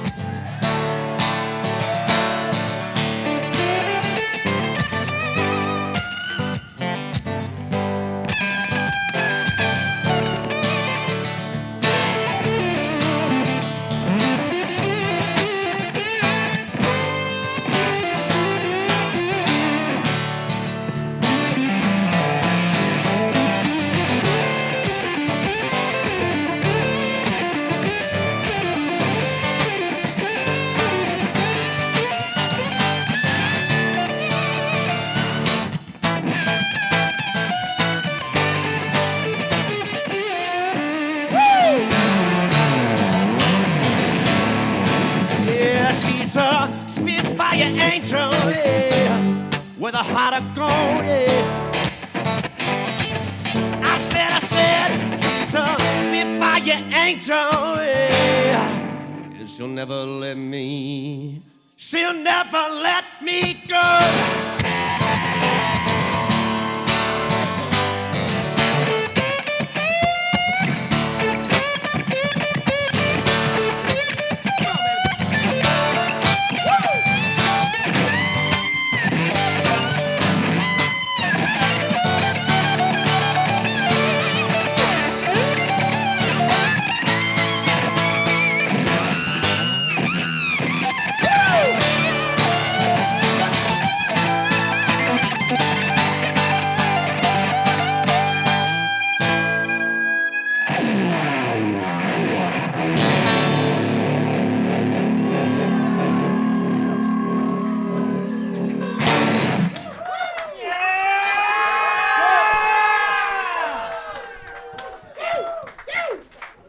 with a heart of gold, yeah. I said, she's a Spitfire angel, yeah. And she'll never let me go.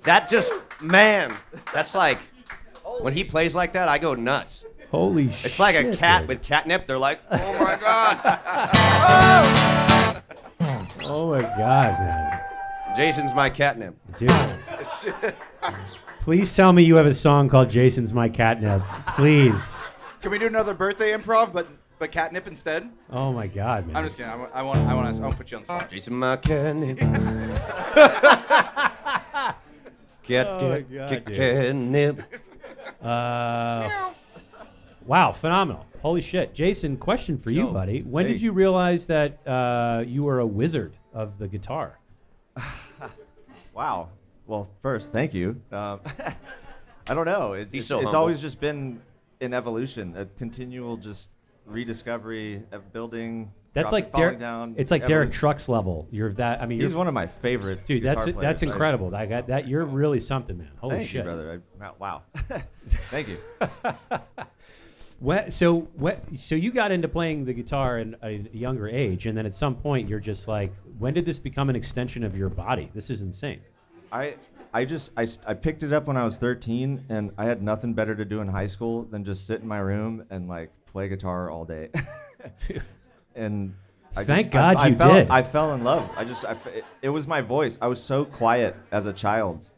That just, man, that's like, when he plays like that, I go nuts. Holy shit. It's like a cat with catnip. They're like, oh my God. Oh my God, man. Jason's my catnip. Dude. Please tell me you have a song called Jason's My Catnip. Please. Can we do another birthday improv, but catnip instead? Oh my God, man. I'm just kidding. I want to put you on the spot. Jason, my catnip. Catnip. Wow, phenomenal. Holy shit. Jason, question for you, Yo, buddy. When hey. did you realize that you were a wizard of the guitar? Wow. Well, first, thank you. I don't know. He's so it's humble. always just been an evolution, a continual just rediscovery of building. That's like falling Derek. down. It's like Derek evolution. Truck's level. You're that. I mean, He's you're, one of my favorite. dude. guitar That's players. incredible. I got that. You're really something, man. Holy Thank shit, you, brother. Wow. Thank you. So you got into playing the guitar at a younger age, and then at some point you're just like, when did this become an extension of your body? This is insane. I picked it up when I was 13, and I had nothing better to do in high school than just sit in my room and like play guitar all day. And Thank God you did. I fell in love. It was my voice. I was so quiet as a child,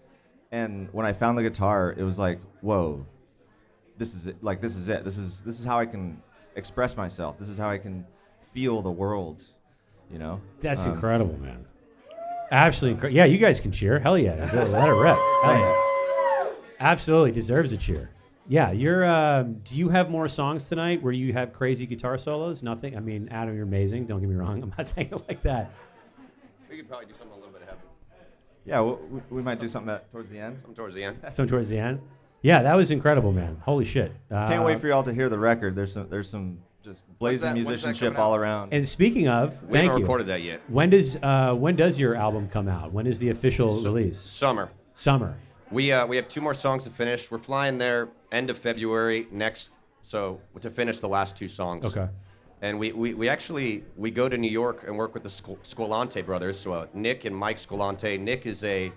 and when I found the guitar, it was like, whoa, this is it. Like, this is it. This is how I can express myself. This is how I can feel the world. You know. That's incredible, man. Absolutely incredible. Yeah, you guys can cheer. Hell yeah. Let it rip. Hell yeah. Absolutely deserves a cheer. Yeah, you're. Do you have more songs tonight where you have crazy guitar solos? Nothing. I mean, Adam, you're amazing. Don't get me wrong. I'm not saying it like that. We could probably do something a little bit heavy. Yeah, we might do something towards the end. Something towards the end. Some towards the end. Yeah, that was incredible, man. Holy shit. Can't wait for y'all to hear the record. There's some just blazing when's that musicianship coming all out? around. And speaking of, We thank haven't you. recorded that yet. When does your album come out? When is the official release? Summer. Summer. We have 2 more songs to finish. We're flying there end of February next, so to finish the last 2 songs. Okay. And we actually go to New York and work with the Scolante brothers. So Nick and Mike Scolante. Nick is a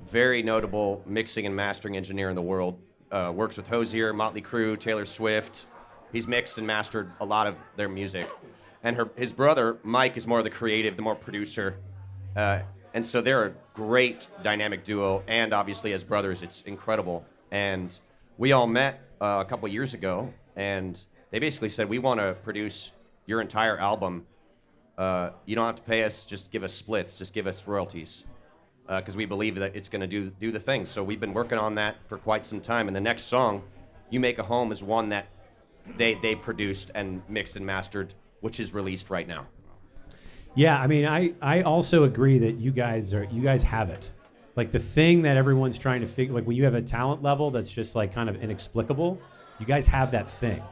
very notable mixing and mastering engineer in the world. Works with Hozier, Motley Crue, Taylor Swift. He's mixed and mastered a lot of their music. And his brother Mike is more of the creative, the more producer. And so they're a great dynamic duo, and obviously as brothers, it's incredible. And we all met a couple years ago, and they basically said, we want to produce your entire album. You don't have to pay us, just give us splits, just give us royalties, because we believe that it's going to do the thing. So we've been working on that for quite some time, and the next song, You Make a Home, is one that they produced and mixed and mastered, which is released right now. Yeah, I mean, I also agree that you guys have it. Like the thing that everyone's trying to figure, like when you have a talent level that's just like kind of inexplicable, you guys have that thing.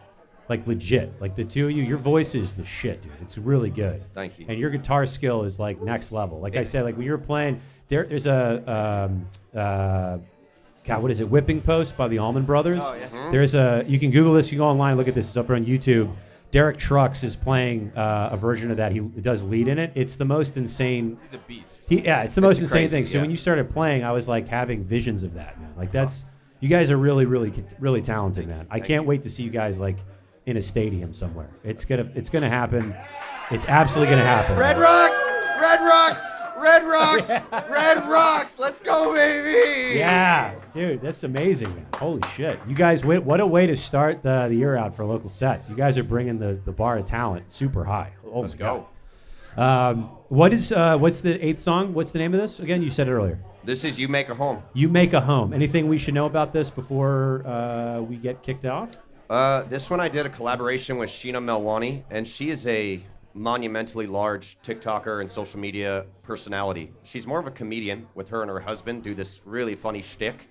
Like legit. Like the two of you, your voice is the shit, dude. It's really good. Thank you. And your guitar skill is like next level. Like I said, like when you were playing, there's a God, what is it? Whipping Post by the Allman Brothers. Oh, yeah. There's you can Google this, you can go online, look at this, it's up on YouTube. Derek Trucks is playing a version of that. He does lead in it. It's the most insane. He's a beast. It's the most insane crazy, thing. So yeah. when you started playing, I was like having visions of that, man. Like that's, you guys are really, really, really talented, man. I can't wait to see you guys like in a stadium somewhere. It's gonna happen. It's absolutely gonna happen. Red Rocks! Red Rocks! Red Rocks! Red Rocks! Let's go, baby! Yeah, dude, that's amazing, man. Holy shit. You guys, what a way to start the year out for local sets. You guys are bringing the bar of talent super high. Oh, Let's my go. God. What's the 8th song? What's the name of this? Again, you said it earlier. This is You Make a Home. You Make a Home. Anything we should know about this before we get kicked off? This one I did a collaboration with Sheena Melwani, and she is a monumentally large TikToker and social media personality. She's more of a comedian. With her and her husband do this really funny shtick,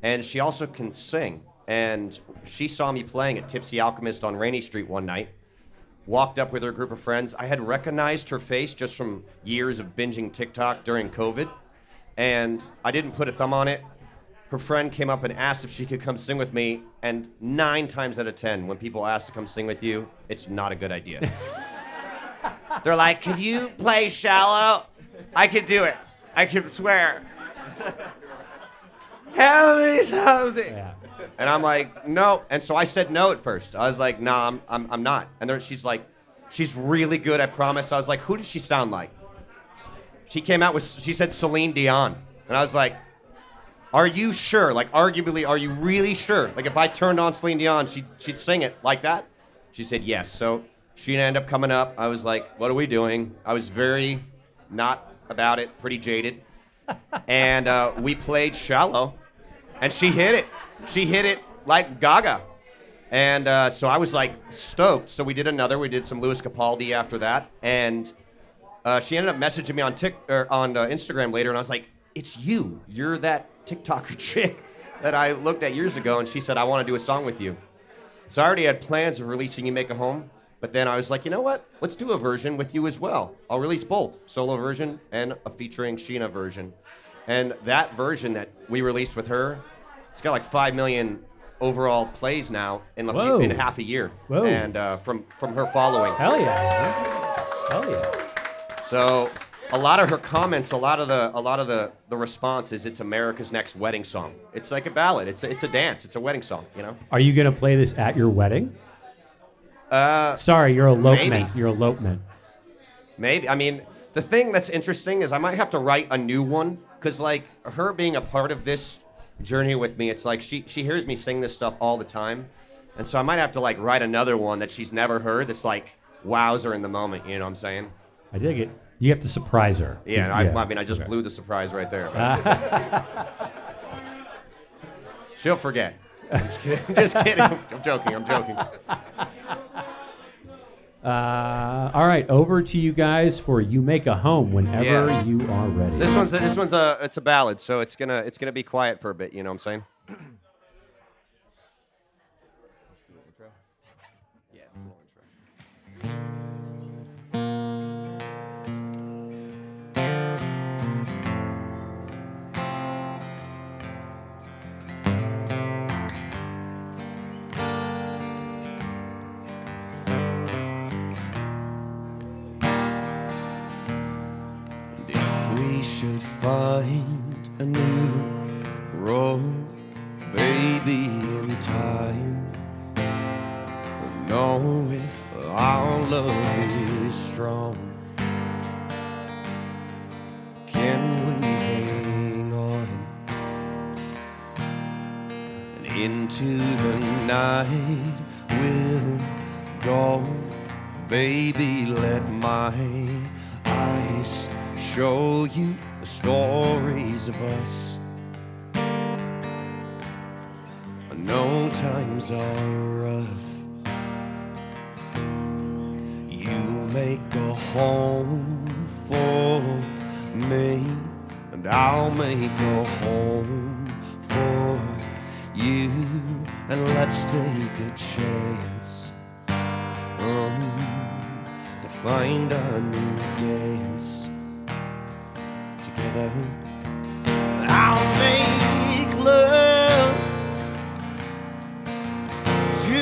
and she also can sing. And she saw me playing at Tipsy Alchemist on Rainy Street one night, walked up with her group of friends. I had recognized her face just from years of binging TikTok during COVID, and I didn't put a thumb on it. Her friend came up and asked if she could come sing with me, and 9 times out of 10, when people ask to come sing with you, it's not a good idea. They're like, could you play Shallow? I could do it. I could swear. Tell me something. Yeah. And I'm like, no. And so I said no at first. I was like, nah, I'm not. And then she's like, she's really good, I promise. I was like, who does she sound like? She came out with, she said Celine Dion. And I was like, are you sure? Like, arguably, are you really sure? Like, if I turned on Celine Dion, she'd sing it like that? She said yes. So she ended up coming up. I was like, what are we doing? I was very not about it, pretty jaded. And we played Shallow, and she hit it. She hit it like Gaga. And so I was like stoked. So we did another. We did some Louis Capaldi after that. And she ended up messaging me on Instagram later, and I was like, it's you. You're that TikToker chick that I looked at years ago. And she said, I want to do a song with you. So I already had plans of releasing You Make a Home. But then I was like, you know what? Let's do a version with you as well. I'll release both, solo version and a featuring Sheena version. And that version that we released with her, it's got like 5 million overall plays now in half a year. Whoa. And from her following. Hell yeah. Man. Hell yeah. So a lot of her comments, a lot of the response is it's America's next wedding song. It's like a ballad. It's a dance. It's a wedding song, you know? Are you going to play this at your wedding? Sorry, your elopement. Maybe. Your elopement. Maybe. I mean, the thing that's interesting is I might have to write a new one, because like her being a part of this journey with me, it's like she hears me sing this stuff all the time, and so I might have to like write another one that she's never heard that's like wows her in the moment. You know what I'm saying? I dig it. You have to surprise her. Yeah. I mean, I just blew the surprise right there. She'll forget. I'm just kidding. Just kidding. I'm joking. All right, over to you guys for You Make a Home whenever you are ready. This one's it's a ballad, so it's gonna be quiet for a bit. You know what I'm saying? We should find a new road, baby, in time. Know if our love is strong, can we hang on and into the night we'll go, baby, let my eyes show you the stories of us. No times are rough. You make a home for me, and I'll make a home for you. And let's take a chance to find a new dance. Together, I'll make love to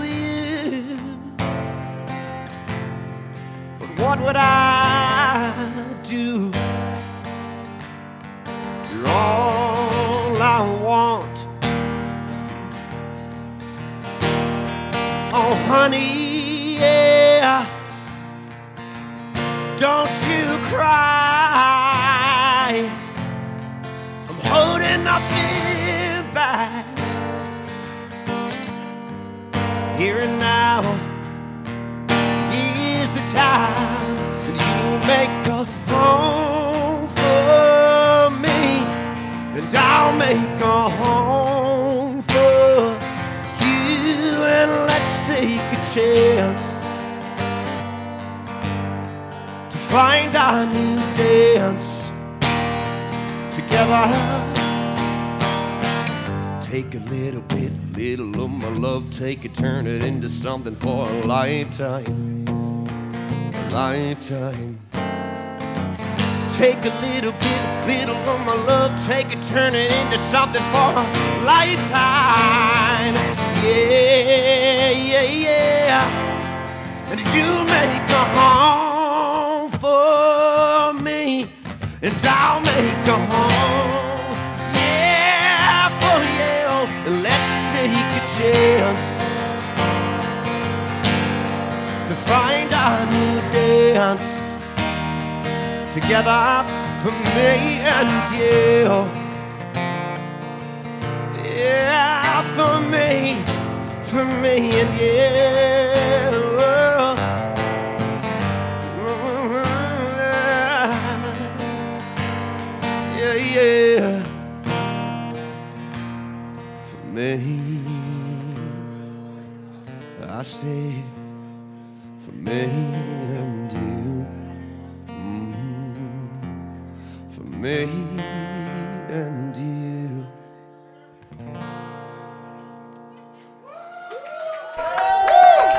you. But what would I do? You're all I want. Oh, honey, yeah. Don't you cry. I'm holding nothing back. Here and now is the time that you make a home for me, and I'll make a home for you, and let's take a chance to find our new dance together. Take a little bit, little of my love, take it, turn it into something for a lifetime, a lifetime. Take a little bit, little of my love, take it, turn it into something for a lifetime. Yeah, yeah, yeah. And you make a home for me, and I'll make a home, yeah, for you. And let's take a chance to find our new dance together for me and you. Yeah, for me and you. Yeah, yeah. For me, I say, for me and you. For me and you.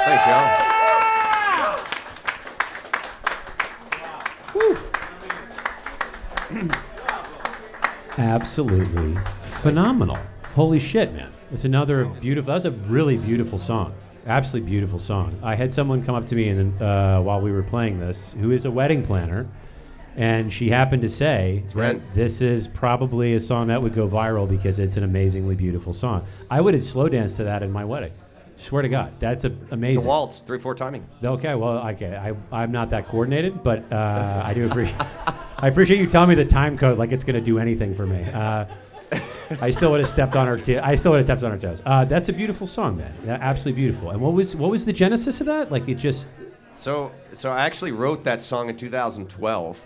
Thanks, y'all. Absolutely phenomenal. Holy shit, man. It's another beautiful, that's a really beautiful song. Absolutely beautiful song. I had someone come up to me and while we were playing this, who is a wedding planner, and she happened to say Ren. this is probably a song that would go viral because it's an amazingly beautiful song. I would have slow danced to that in my wedding. Swear to God, that's amazing. It's a waltz, 3/4 timing. Okay, well, okay, I'm not that coordinated, but I do appreciate. I appreciate you telling me the time code like it's going to do anything for me. I still would have stepped on her. Toes. That's a beautiful song, man. Yeah, absolutely beautiful. And what was the genesis of that? Like it just. So I actually wrote that song in 2012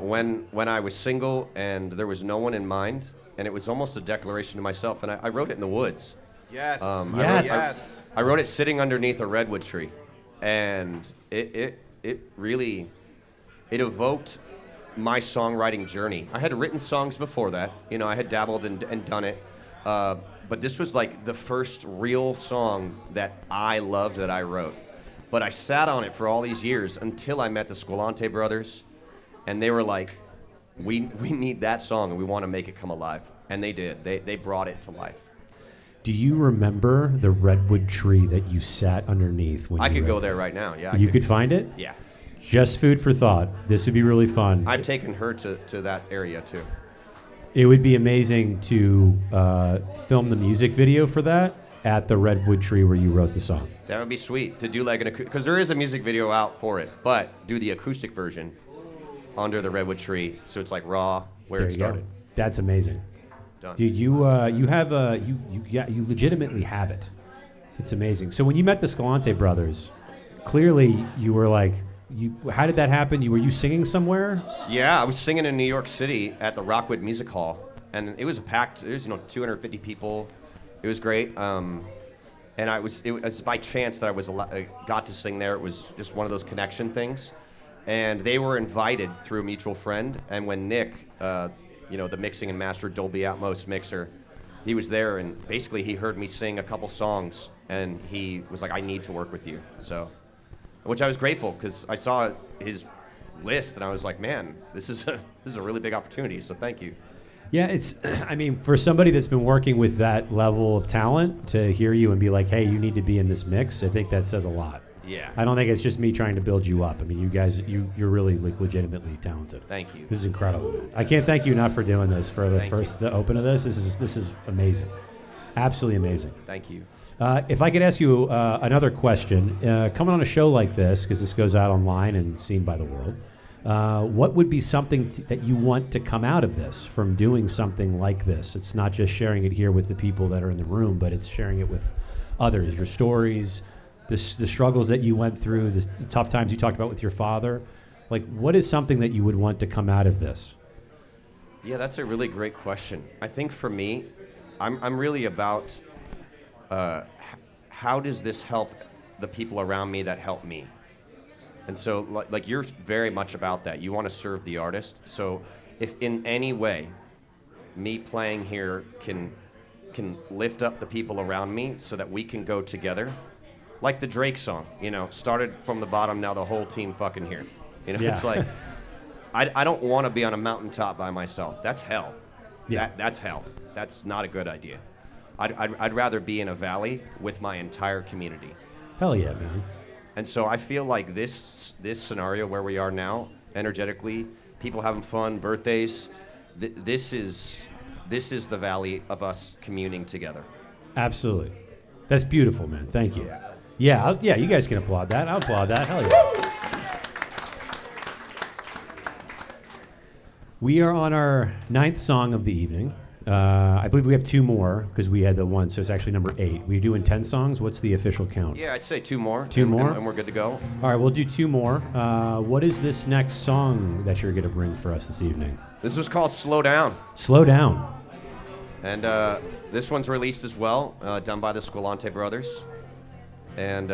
when I was single and there was no one in mind, and it was almost a declaration to myself. And I wrote it in the woods. Yes. Yes. I wrote it sitting underneath a redwood tree, and it really evoked my songwriting journey. I had written songs before that, I had dabbled and done it, but this was like the first real song that I loved that I wrote. But I sat on it for all these years until I met the Squilante brothers, and they were like, we need that song and we want to make it come alive, and they did. They brought it to life. Do you remember the redwood tree that you sat underneath when I you could go wrote there that? right now. Yeah, You could find it? Yeah. Just food for thought. This would be really fun. I've taken her to that area too. It would be amazing to film the music video for that at the redwood tree where you wrote the song. That would be sweet to do like because there is a music video out for it, but do the acoustic version under the redwood tree, so it's like raw where There it you go. started. That's amazing. Done. Dude, you legitimately have it. It's amazing. So when you met the Squilante brothers, clearly you were like, how did that happen? Were you singing somewhere? Yeah, I was singing in New York City at the Rockwood Music Hall, and it was packed. It was 250 people. It was great. And it was by chance that I got to sing there. It was just one of those connection things, and they were invited through a mutual friend. And when Nick, the mixing and master Dolby Atmos mixer, he was there, and basically he heard me sing a couple songs, and he was like, "I need to work with you." So. Which I was grateful because I saw his list and I was like, man, this is a really big opportunity. So thank you. Yeah, it's. I mean, for somebody that's been working with that level of talent to hear you and be like, hey, you need to be in this mix, I think that says a lot. Yeah. I don't think it's just me trying to build you up. I mean, you guys, you're really like legitimately talented. Thank you. This is incredible. I can't thank you enough for doing this for the open of this. This is amazing. Absolutely amazing. Thank you. If I could ask you another question, coming on a show like this, because this goes out online and seen by the world, what would be something that you want to come out of this from doing something like this? It's not just sharing it here with the people that are in the room, but it's sharing it with others, your stories, the struggles that you went through, the tough times you talked about with your father. Like, what is something that you would want to come out of this? Yeah, that's a really great question. I think for me, I'm really about how does this help the people around me that help me? And so, like you're very much about that. You want to serve the artist. So if in any way me playing here can lift up the people around me so that we can go together, like the Drake song, you know, started from the bottom, now the whole team fucking here. You know, Yeah. It's like, I don't want to be on a mountaintop by myself. That's hell. Yeah. That's hell. That's not a good idea. I'd rather be in a valley with my entire community. Hell yeah, man. And so I feel like this scenario where we are now, energetically, people having fun, birthdays, this is the valley of us communing together. Absolutely. That's beautiful, man. Thank you. Yeah, yeah, you guys can applaud that. I'll applaud that. Hell yeah. We are on our 9th song of the evening. I believe we have 2 more because we had the one, so it's actually number 8. We're doing 10 songs. What's the official count? Yeah, I'd say 2 more. 2 more? And we're good to go. All right, we'll do 2 more. What is this next song that you're going to bring for us this evening? This was called Slow Down. Slow Down. And this one's released as well, done by the Squilante brothers. And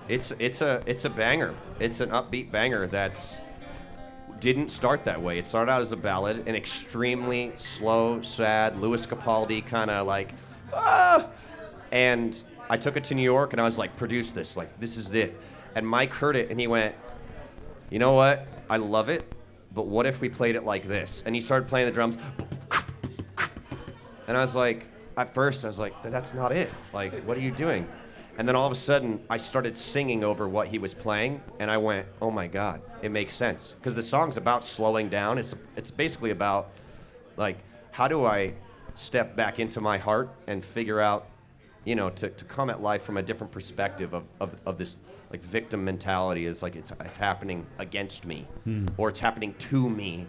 it's a banger. It's an upbeat banger that's didn't start that way. It started out as a ballad, an extremely slow, sad, Louis Capaldi kind of like, ah! And I took it to New York and I was like, produce this, like, this is it. And Mike heard it and he went, you know what? I love it, but what if we played it like this? And he started playing the drums. And I was like, at first I was like, that's not it. Like, what are you doing? And then all of a sudden, I started singing over what he was playing, and I went, oh my God, it makes sense. Because the song's about slowing down. It's basically about, like, how do I step back into my heart and figure out, you know, to come at life from a different perspective of this, like, victim mentality is like it's happening against me, or it's happening to me.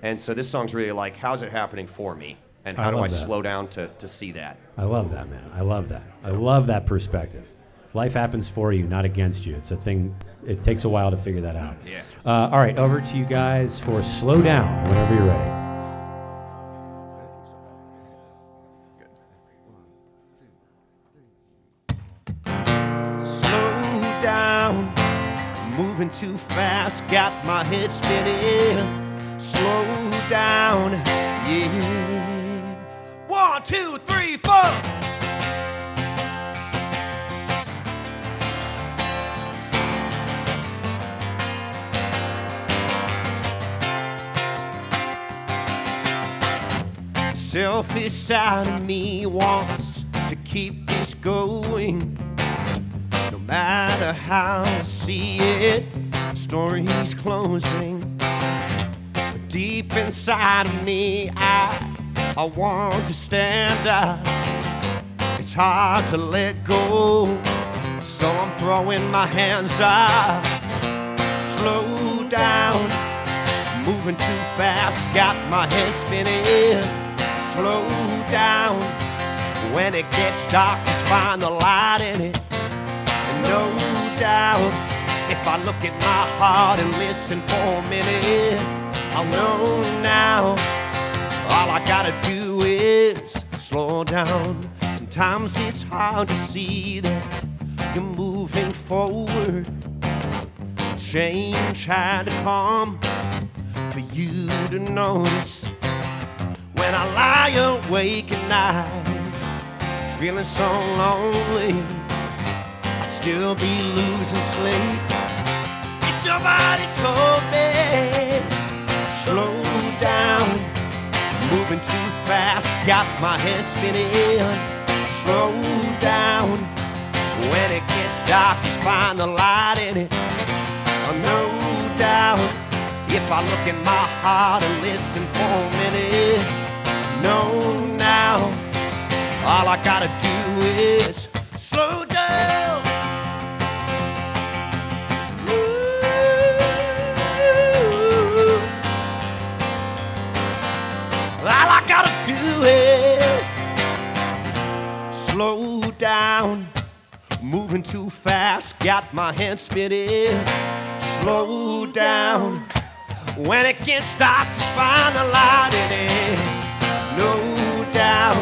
And so this song's really like, how's it happening for me? And how do I slow down to see that? I love that, man. I love that. I love that perspective. Life happens for you, not against you. It's a thing. It takes a while to figure that out. Yeah. All right, over to you guys for Slow Down whenever you're ready. Slow down, moving too fast, got my head spinning. Slow down, yeah. 1, 2, 3, 4. Selfish side of me wants to keep this going. No matter how I see it, story's closing. But deep inside of me, I want to stand up. It's hard to let go, so I'm throwing my hands up. Slow down, moving too fast, got my head spinning. Slow down, when it gets dark, just find the light in it. And no doubt, if I look at my heart and listen for a minute, I'll know now. All I gotta do is slow down. Sometimes it's hard to see that you're moving forward. Change had to come for you to notice. When I lie awake at night, feeling so lonely, I'd still be losing sleep if nobody told me. Slow down, moving too fast, got my head spinning. Slow down, when it gets dark, just find the light in it. No doubt, if I look in my heart and listen for a minute, no now, all I gotta do is slow down. Ooh. All I gotta do is slow down. Moving too fast, got my hands spinning. Slow down. When it gets dark, just find a light in it. No doubt,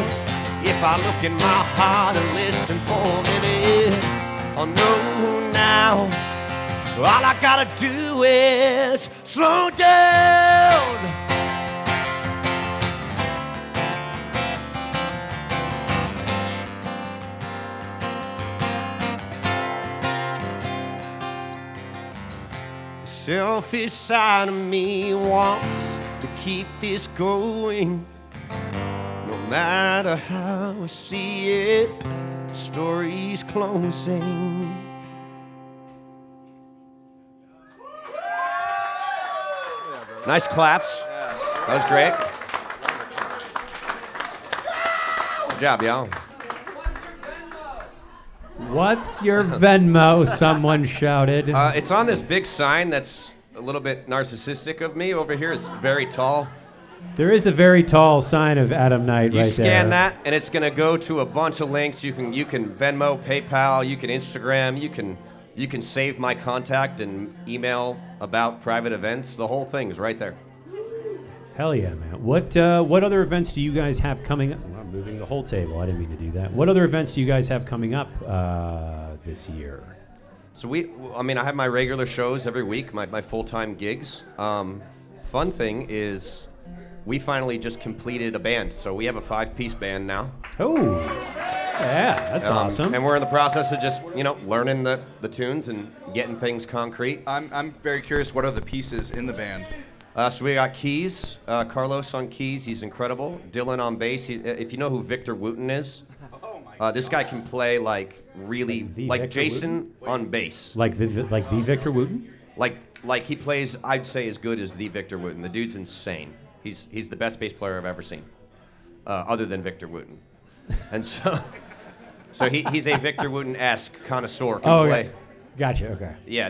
if I look in my heart and listen for a minute, I'll know now. All I gotta do is slow down. Selfish side of me wants to keep this going. No matter how I see it, the story's closing. Nice claps. That was great. Good job, y'all. What's your Venmo? Someone shouted. It's on this big sign that's a little bit narcissistic of me over here. It's very tall. There is a very tall sign of Adam Knight You right there. scan that, and it's going to go to a bunch of links. You can Venmo, PayPal, you can Instagram, you can save my contact and email about private events. The whole thing's right there. Hell yeah, man. What other events do you guys have coming up? Well, I'm moving the whole table. I didn't mean to do that. What other events do you guys have coming up this year? So I have my regular shows every week, my full-time gigs. Fun thing is we finally just completed a band. So we have a 5-piece band now. Oh, yeah, that's awesome. And we're in the process of just, learning the tunes and getting things concrete. I'm very curious, what are the pieces in the band? So we got keys, Carlos on keys, he's incredible. Dylan on bass. If you know who Victor Wooten is, this guy can play really Victor Jason on bass. Like the Victor Wooten? Like he plays, I'd say, as good as the Victor Wooten. The dude's insane. He's the best bass player I've ever seen, other than Victor Wooten. And so he's a Victor Wooten-esque connoisseur. Can play. Okay. Gotcha. Okay. Yeah.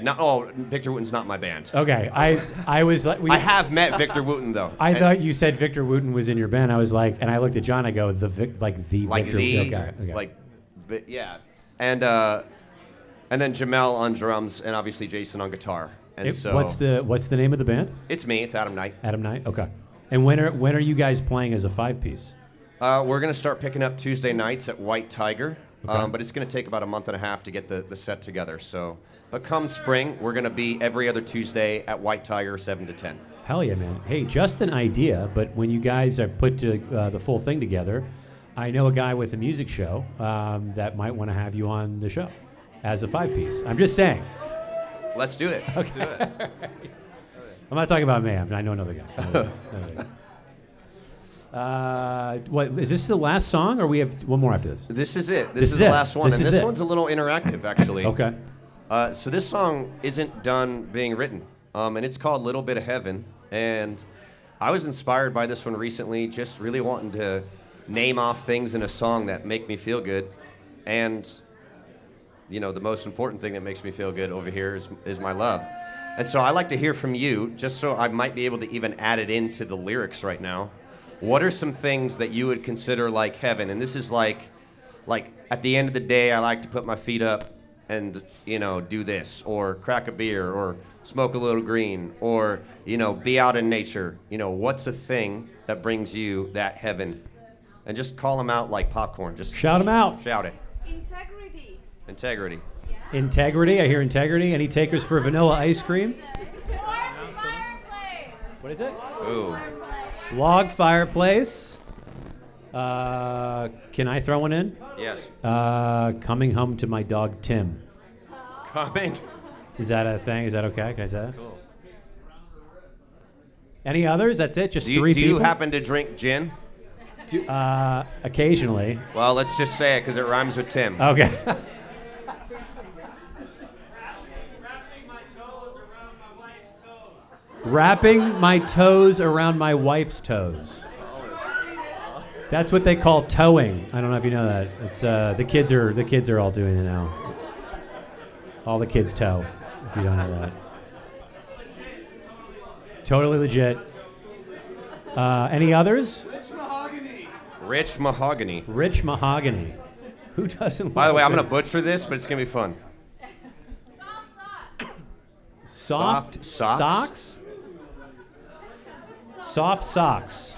Victor Wooten's not my band. Okay. I was like, I have met Victor Wooten though. I thought you said Victor Wooten was in your band. I was like, and I looked at John. I go, the Victor. Okay. But yeah. And then Jamel on drums, and obviously Jason on guitar. And what's the name of the band? It's me. It's Adam Knight. Adam Knight. Okay. And when are you guys playing as a 5-piece? We're gonna start picking up Tuesday nights at White Tiger. Okay. But it's going to take about a month and a half to get the set together. But come spring, we're going to be every other Tuesday at White Tiger, 7 to 10. Hell yeah, man. Hey, just an idea, but when you guys are put the full thing together, I know a guy with a music show that might want to have you on the show as a 5-piece. I'm just saying. Let's do it. Okay. Let's do it. I'm not talking about me. I know another guy. What is this the last song, or we have one more after this? This is it. This is the last one, and this one's a little interactive, actually. Okay. So this song isn't done being written, and it's called "Little Bit of Heaven." And I was inspired by this one recently, just really wanting to name off things in a song that make me feel good, and the most important thing that makes me feel good over here is my love. And so I like to hear from you, just so I might be able to even add it into the lyrics right now. What are some things that you would consider like heaven? And this is like at the end of the day, I like to put my feet up and, do this, or crack a beer, or smoke a little green, or, be out in nature. What's a thing that brings you that heaven? And just call them out like popcorn. Just shout them out. Shout it. Integrity. Integrity. Yeah. Integrity. I hear integrity. Any takers for vanilla ice cream? Fireplace. What is it? Ooh. Log fireplace. Can I throw one in? Yes. Coming home to my dog Tim. Coming. Is that a thing? Is that okay? Can I say that? Cool. Any others? That's it? Just three Do people? you happen to drink gin? Occasionally. Well, let's just say it because it rhymes with Tim. Okay. Wrapping my toes around my wife's toes. That's what they call towing. I don't know if you know that. It's the kids are all doing it now. All the kids tow. If you don't know that. Totally legit. Any others? Rich mahogany. Rich mahogany. Who doesn't? By the way, love I'm it? gonna butcher this, but it's gonna be fun. Soft socks? Soft socks.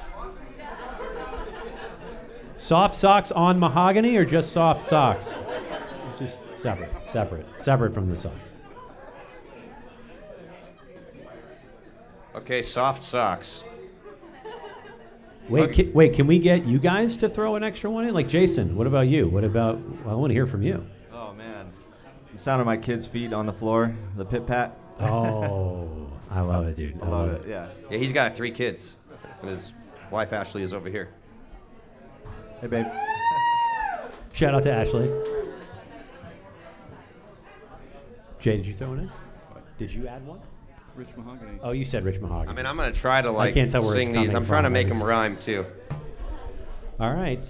Soft socks on mahogany or just soft socks? It's just separate from the socks. Okay, soft socks. Wait, can we get you guys to throw an extra one in? Like Jason, what about you? Well, I want to hear from you. Oh man, the sound of my kids' feet on the floor, the pit pat. Oh, I love it, dude. I love it. Yeah. Yeah, he's got 3 kids, and his wife Ashley is over here. Hey babe. Shout out to Ashley. Jay, did you throw one in? Did you add one? Rich mahogany. Oh, you said Rich Mahogany. I mean, I'm gonna try to can't tell where it's sing these. coming I'm trying to from, make them obviously. rhyme too. All right.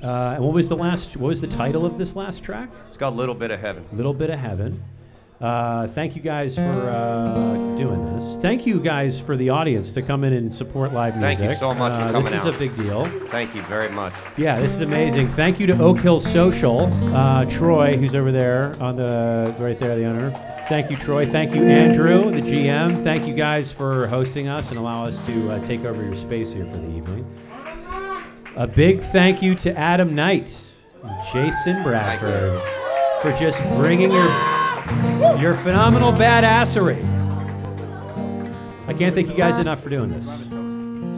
And what was the title of this last track? It's called Little Bit of Heaven. Little Bit of Heaven. Thank you guys for doing this. Thank you guys for the audience to come in and support live music. Thank you so much for coming This is out. a big deal. Thank you very much. Yeah, this is amazing. Thank you to Oak Hill Social, Troy, who's over there right there, the owner. Thank you, Troy. Thank you, Andrew, the GM. Thank you guys for hosting us and allow us to take over your space here for the evening. A big thank you to Adam Knight and Jason Bradford for just bringing your phenomenal badassery. I can't thank you guys enough for doing this.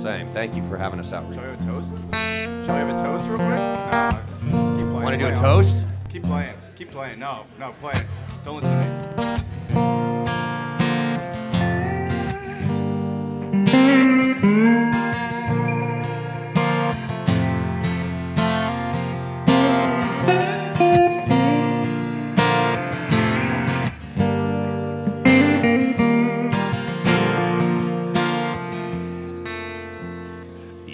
Same. Thank you for having us out. Shall we have a toast? Shall we have a toast real quick? No. Keep playing. Want to do a Play on. toast? Keep playing. Keep playing. No, play it. Don't listen to me.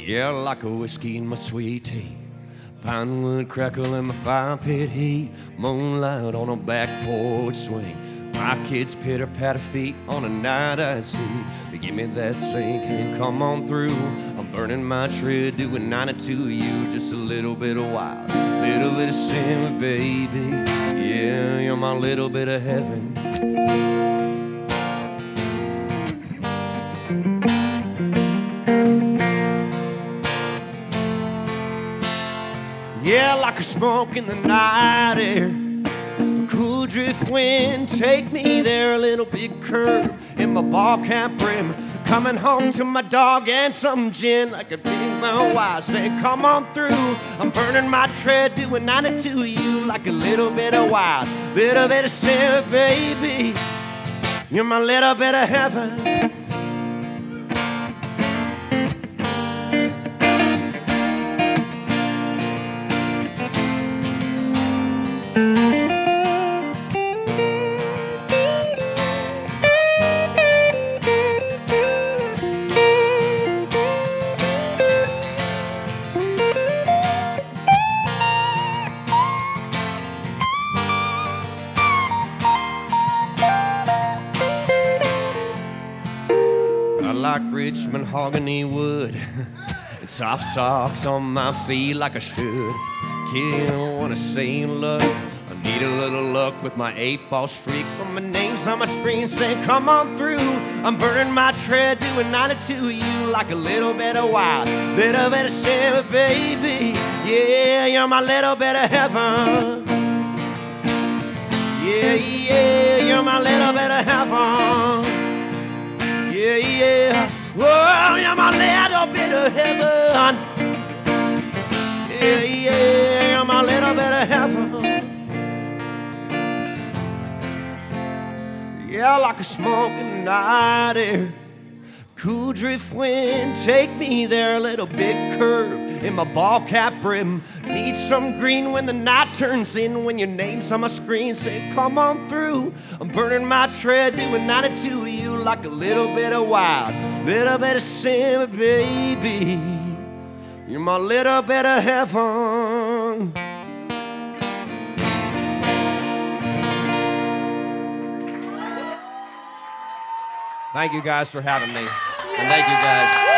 Yeah, like a whiskey in my sweet tea. Pine wood crackle in my fire pit heat. Moonlight on a back porch swing. My kids pitter patter feet on a night I see. They give me that sink and come on through. I'm burning my tread, doing 92 to you. Just a little bit of wild, little bit of sin, baby. Yeah, you're my little bit of heaven. Yeah, like a smoke in the night air. A cool drift wind, take me there. A little big curve in my ball cap rim. Coming home to my dog and some gin. Like a big mouth wide, say come on through. I'm burning my tread, doing 92 to you. Like a little bit of wild, little bit of sin, baby. You're my little bit of heaven. I like rich mahogany wood and soft socks on my feet like I should. Kid, I wanna say love. I need a little luck with my 8-ball streak. When my name's on my screen, say come on through. I'm burning my tread, doing 92 to you like a little bit of wild, little bit of sin, baby. Yeah, you're my little bit of heaven. Yeah, you're my little bit of heaven. Yeah, well, you're my little bit of heaven. Yeah, you're my little bit of heaven. Yeah, like a smoke in the night air. Cool drift wind, take me there. A little big curve in my ball cap brim. Need some green when the night turns in. When your name's on my screen, say come on through. I'm burning my tread, doing 92 to you like a little bit of wild, little bit of sin, baby. You're my little bit of heaven. Thank you guys for having me. And thank you guys.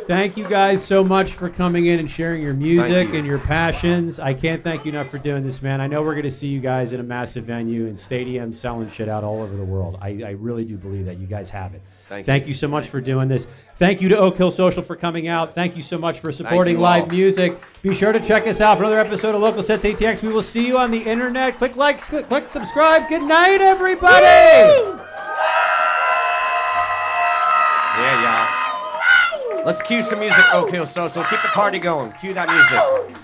Thank you guys so much for coming in and sharing your music you. and your passions. I can't thank you enough for doing this, man. I know we're going to see you guys in a massive venue and stadiums selling shit out all over the world. I really do believe that. You guys have it. Thank you so much for doing this. Thank you to Oak Hill Social for coming out. Thank you so much for supporting you live all. music. Be sure to check us out for another episode of Local Sets ATX. We will see you on the internet. Click like, click subscribe. Good night, everybody. Yeah, y'all. Let's cue some music, Oak Hill Social. Keep the party going. Cue that music.